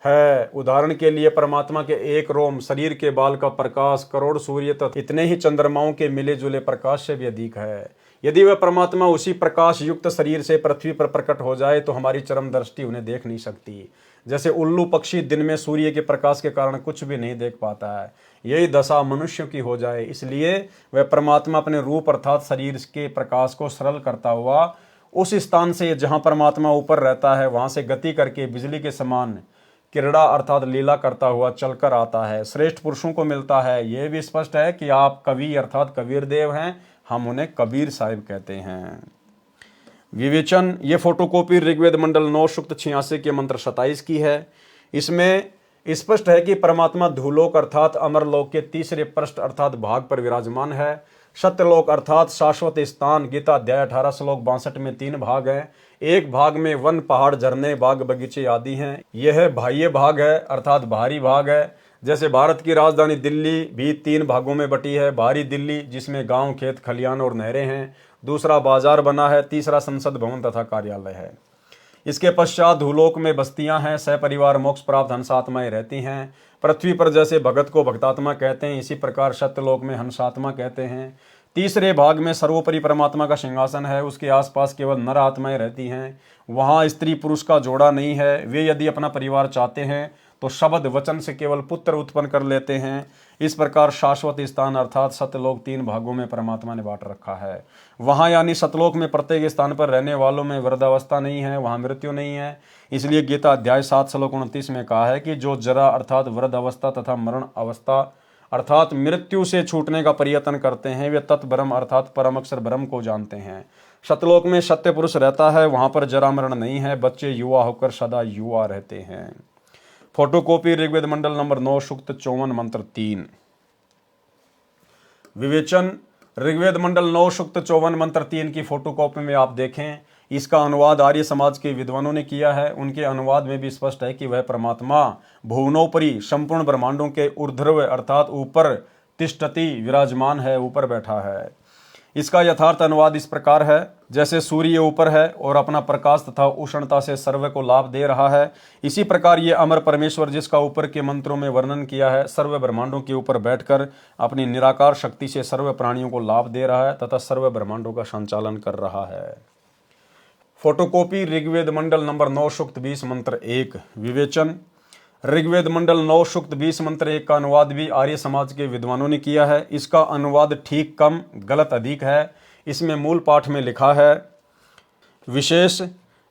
है। उदाहरण के लिए परमात्मा के एक रोम शरीर के बाल का प्रकाश करोड़ सूर्य तथा इतने ही चंद्रमाओं के मिले जुले प्रकाश से भी अधिक है। यदि वह परमात्मा उसी प्रकाश युक्त शरीर से पृथ्वी पर प्रकट हो जाए तो हमारी चरम दृष्टि उन्हें देख नहीं सकती। जैसे उल्लू पक्षी दिन में सूर्य के प्रकाश के कारण कुछ भी नहीं देख पाता है, यही दशा मनुष्य की हो जाए। इसलिए वह परमात्मा अपने रूप अर्थात शरीर के प्रकाश को सरल करता हुआ उस स्थान से जहां परमात्मा ऊपर रहता है वहां से गति करके बिजली के समान क्रीड़ा अर्थात लीला करता हुआ चलकर आता है, श्रेष्ठ पुरुषों को मिलता है। यह भी स्पष्ट है कि आप कवि अर्थात कबीर देव हैं, हम उन्हें कबीर साहिब कहते हैं। विवेचन, ये फोटोकॉपी ऋग्वेद मंडल 9 सूक्त 86 के मंत्र 27 की है। इसमें स्पष्ट है कि परमात्मा धूलोक अर्थात अमरलोक के तीसरे पृष्ठ अर्थात भाग पर विराजमान है। सत्यलोक अर्थात शाश्वत स्थान गीता अध्याय 18 श्लोक 62 में 3 भाग है। एक भाग में वन पहाड़ झरने बाग बगीचे आदि हैं। यह बाह्य भाग है अर्थात बाहरी भाग है। जैसे भारत की राजधानी दिल्ली भी 3 भागों में बटी है। बाहरी दिल्ली जिसमें गांव खेत खलियान और नहरें हैं, दूसरा बाजार बना है, तीसरा संसद भवन तथा कार्यालय है। इसके पश्चात धूलोक में बस्तियां हैं, सहपरिवार मोक्ष प्राप्त हंसात्माएं रहती हैं। पृथ्वी पर जैसे भगत को भक्तात्मा कहते हैं, इसी प्रकार सत्यलोक में हंसात्मा कहते हैं। तीसरे भाग में सर्वोपरि परमात्मा का सिंहासन है, उसके आसपास केवल नर आत्माएं रहती हैं। वहाँ स्त्री पुरुष का जोड़ा नहीं है। वे यदि अपना परिवार चाहते हैं तो शब्द वचन से केवल पुत्र उत्पन्न कर लेते हैं। इस प्रकार शाश्वत स्थान अर्थात सत्यलोक 3 भागों में परमात्मा ने बांट रखा है। वहाँ यानी सतलोक में प्रत्येक स्थान पर रहने वालों में वृद्धावस्था नहीं है, वहाँ मृत्यु नहीं है। इसलिए गीता अध्याय 7 श्लोक 29 में कहा है कि जो जरा अर्थात वृद्ध अवस्था तथा मरण अवस्था अर्थात मृत्यु से छूटने का प्रयत्न करते हैं, वे तत्ब्रह्म अर्थात परम अक्षर ब्रह्म को जानते हैं। सतलोक में सत्य पुरुष रहता है, वहाँ पर जरा मरण नहीं है, बच्चे युवा होकर सदा युवा रहते हैं। फोटोकॉपी ऋग्वेद मंडल नंबर 9 सूक्त 54 मंत्र 3। विवेचन, ऋग्वेद मंडल 9 सूक्त 54 मंत्र 3 की फोटोकॉपी में आप देखें। इसका अनुवाद आर्य समाज के विद्वानों ने किया है। उनके अनुवाद में भी स्पष्ट है कि वह परमात्मा भुवनोपरि संपूर्ण ब्रह्मांडों के ऊर्ध्व अर्थात ऊपर तिष्ठति विराजमान है, ऊपर बैठा है। इसका यथार्थ अनुवाद इस प्रकार है, जैसे सूर्य ऊपर है और अपना प्रकाश तथा उष्णता से सर्व को लाभ दे रहा है, इसी प्रकार ये अमर परमेश्वर जिसका ऊपर के मंत्रों में वर्णन किया है, सर्व ब्रह्मांडों के ऊपर बैठकर अपनी निराकार शक्ति से सर्व प्राणियों को लाभ दे रहा है तथा सर्व ब्रह्मांडों का संचालन कर रहा है। फोटोकॉपी ऋग्वेद मंडल नंबर 9 सूक्त 20 मंत्र 1। विवेचन, ऋग्वेद मंडल 9 सूक्त 20 मंत्र 1 का अनुवाद भी आर्य समाज के विद्वानों ने किया है। इसका अनुवाद ठीक कम गलत अधिक है। इसमें मूल पाठ में लिखा है विशेष।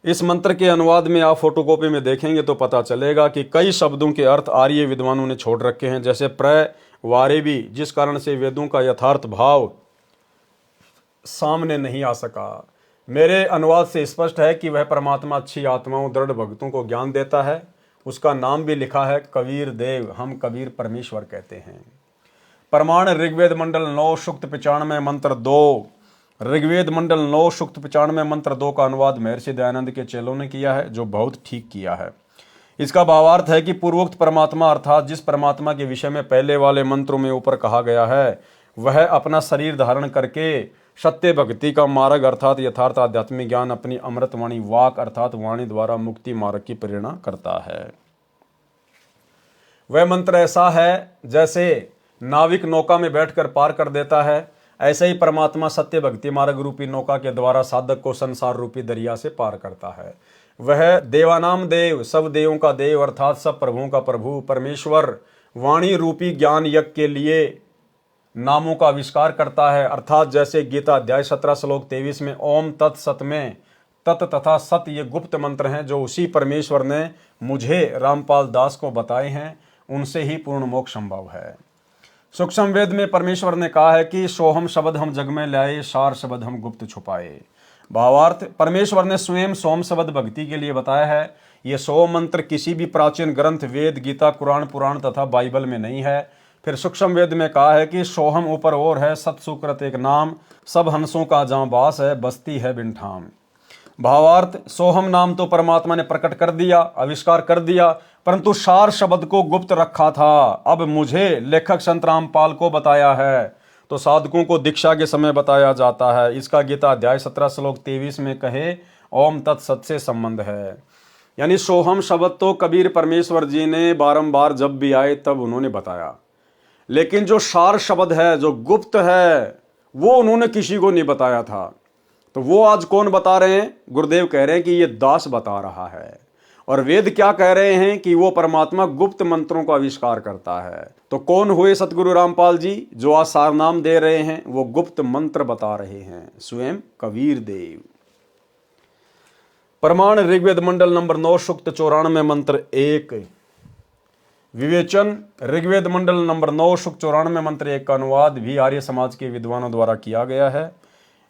इस मंत्र के अनुवाद में आप फोटोकॉपी में देखेंगे तो पता चलेगा कि कई शब्दों के अर्थ आर्य विद्वानों ने छोड़ रखे हैं, जैसे प्र वारे भी, जिस कारण से वेदों का यथार्थ भाव सामने नहीं आ सका। मेरे अनुवाद से स्पष्ट है कि वह परमात्मा अच्छी आत्माओं दृढ़ भक्तों को ज्ञान देता है। उसका नाम भी लिखा है कबीर देव, हम कबीर परमेश्वर कहते हैं। प्रमाण ऋग्वेद मंडल 9 सूक्त 95 मंत्र 2। ऋग्वेद मंडल 9 सूक्त 95 मंत्र 2 का अनुवाद महर्षि दयानंद के चेलों ने किया है, जो बहुत ठीक किया है। इसका भावार्थ है कि पूर्वोक्त परमात्मा अर्थात जिस परमात्मा के विषय में पहले वाले मंत्रों में ऊपर कहा गया है, वह अपना शरीर धारण करके सत्य भक्ति का मार्ग अर्थात यथार्थ आध्यात्मिक ज्ञान अपनी अमृतवाणी वाक अर्थात वाणी द्वारा मुक्ति मार्ग की प्रेरणा करता है। वह मंत्र ऐसा है जैसे नाविक नौका में बैठकर पार कर देता है, ऐसे ही परमात्मा सत्य भक्ति मार्ग रूपी नौका के द्वारा साधक को संसार रूपी दरिया से पार करता है। वह देवानाम देव, सब देवों का देव अर्थात सब प्रभुओं का प्रभु परमेश्वर वाणी रूपी ज्ञान यज्ञ के लिए नामों का आविष्कार करता है। अर्थात जैसे गीता अध्याय 17 श्लोक 23 में ओम तत् सत में तत् तथा सत ये गुप्त मंत्र हैं, जो उसी परमेश्वर ने मुझे रामपाल दास को बताए हैं, उनसे ही पूर्ण मोक्ष संभव है। सूक्ष्म वेद में परमेश्वर ने कहा है कि सोहम शब्द हम जग में लाए, सार शब्द हम गुप्त छुपाए। भावार्थ, परमेश्वर ने स्वयं सोम शब्द भक्ति के लिए बताया है। ये 100 मंत्र किसी भी प्राचीन ग्रंथ वेद, गीता, कुरान, पुराण तथा बाइबल में नहीं है। फिर सूक्ष्म वेद में कहा है कि सोहम ऊपर और है, सत सुकृत एक नाम, सब हंसों का जहाँ वास है, बस्ती है बिन ठाम। भावार्थ, सोहम नाम तो परमात्मा ने प्रकट कर दिया, आविष्कार कर दिया, परंतु सार शब्द को गुप्त रखा था। अब मुझे लेखक संत रामपाल को बताया है, तो साधकों को दीक्षा के समय बताया जाता है। इसका गीता अध्याय 17 श्लोक 23 में कहे ओम तत्सत से संबंध है। यानी सोहम शब्द तो कबीर परमेश्वर जी ने बारंबार जब भी आए तब उन्होंने बताया, लेकिन जो सार शब्द है, जो गुप्त है, वो उन्होंने किसी को नहीं बताया था। तो वो आज कौन बता रहे हैं? गुरुदेव कह रहे हैं कि ये दास बता रहा है। और वेद क्या कह रहे हैं कि वो परमात्मा गुप्त मंत्रों का आविष्कार करता है। तो कौन हुए सतगुरु रामपाल जी जो आज सार नाम दे रहे हैं? वो गुप्त मंत्र बता रहे हैं, स्वयं कबीर देव। प्रमाण ऋग्वेद मंडल नंबर 9 सूक्त 94 मंत्र 1। विवेचन ऋग्वेद मंडल नंबर 9 सूक्त 94 मंत्र 1 का अनुवाद भी आर्य समाज के विद्वानों द्वारा किया गया है।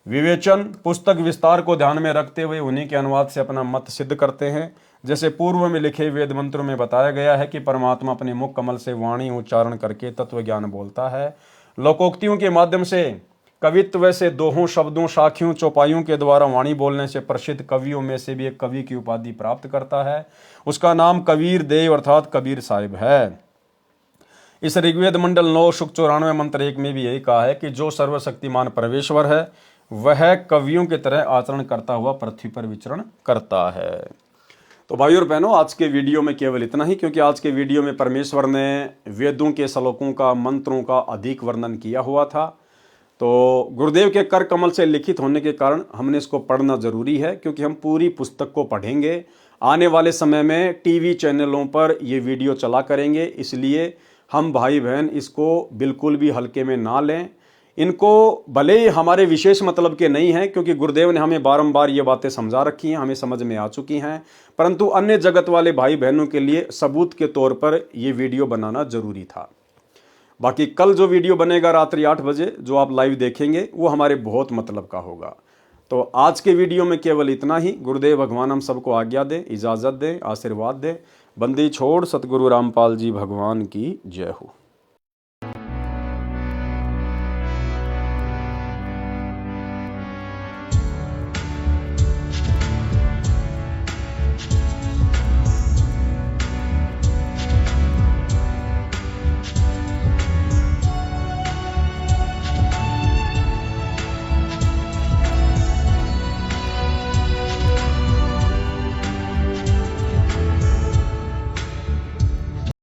विवेचन पुस्तक विस्तार को ध्यान में रखते हुए उन्हीं के अनुवाद से अपना मत सिद्ध करते हैं। जैसे पूर्व में लिखे वेद मंत्रों में बताया गया है कि परमात्मा अपने मुख कमल से वाणी उच्चारण करके तत्व ज्ञान बोलता है। लोकोक्तियों के माध्यम से, कवित्व से, दोहों, शब्दों, साखियों, चौपाइयों के द्वारा वाणी बोलने से प्रसिद्ध कवियों में से भी एक कवि की उपाधि प्राप्त करता है। उसका नाम कबीर देव अर्थात कबीर साहिब है। इस ऋग्वेद मंडल 9 सूक्त 94 मंत्र 1 में भी यही कहा है कि जो सर्वशक्तिमान परमेश्वर है वह कवियों की तरह आचरण करता हुआ पृथ्वी पर विचरण करता है। तो भाई और बहनों, आज के वीडियो में केवल इतना ही, क्योंकि आज के वीडियो में परमेश्वर ने वेदों के श्लोकों का, मंत्रों का अधिक वर्णन किया हुआ था। तो गुरुदेव के कर कमल से लिखित होने के कारण हमने इसको पढ़ना जरूरी है, क्योंकि हम पूरी पुस्तक को पढ़ेंगे। आने वाले समय में टीवी चैनलों पर ये वीडियो चला करेंगे, इसलिए हम भाई बहन इसको बिल्कुल भी हल्के में ना लें। इनको भले ही हमारे विशेष मतलब के नहीं हैं, क्योंकि गुरुदेव ने हमें बारंबार ये बातें समझा रखी हैं, हमें समझ में आ चुकी हैं, परंतु अन्य जगत वाले भाई बहनों के लिए सबूत के तौर पर ये वीडियो बनाना जरूरी था। बाकी कल जो वीडियो बनेगा रात्रि 8 बजे जो आप लाइव देखेंगे वो हमारे बहुत मतलब का होगा। तो आज के वीडियो में केवल इतना ही। गुरुदेव भगवान हम सबको आज्ञा दे, इजाज़त दे, आशीर्वाद दे। बंदी छोड़ सतगुरु रामपाल जी भगवान की जय हो।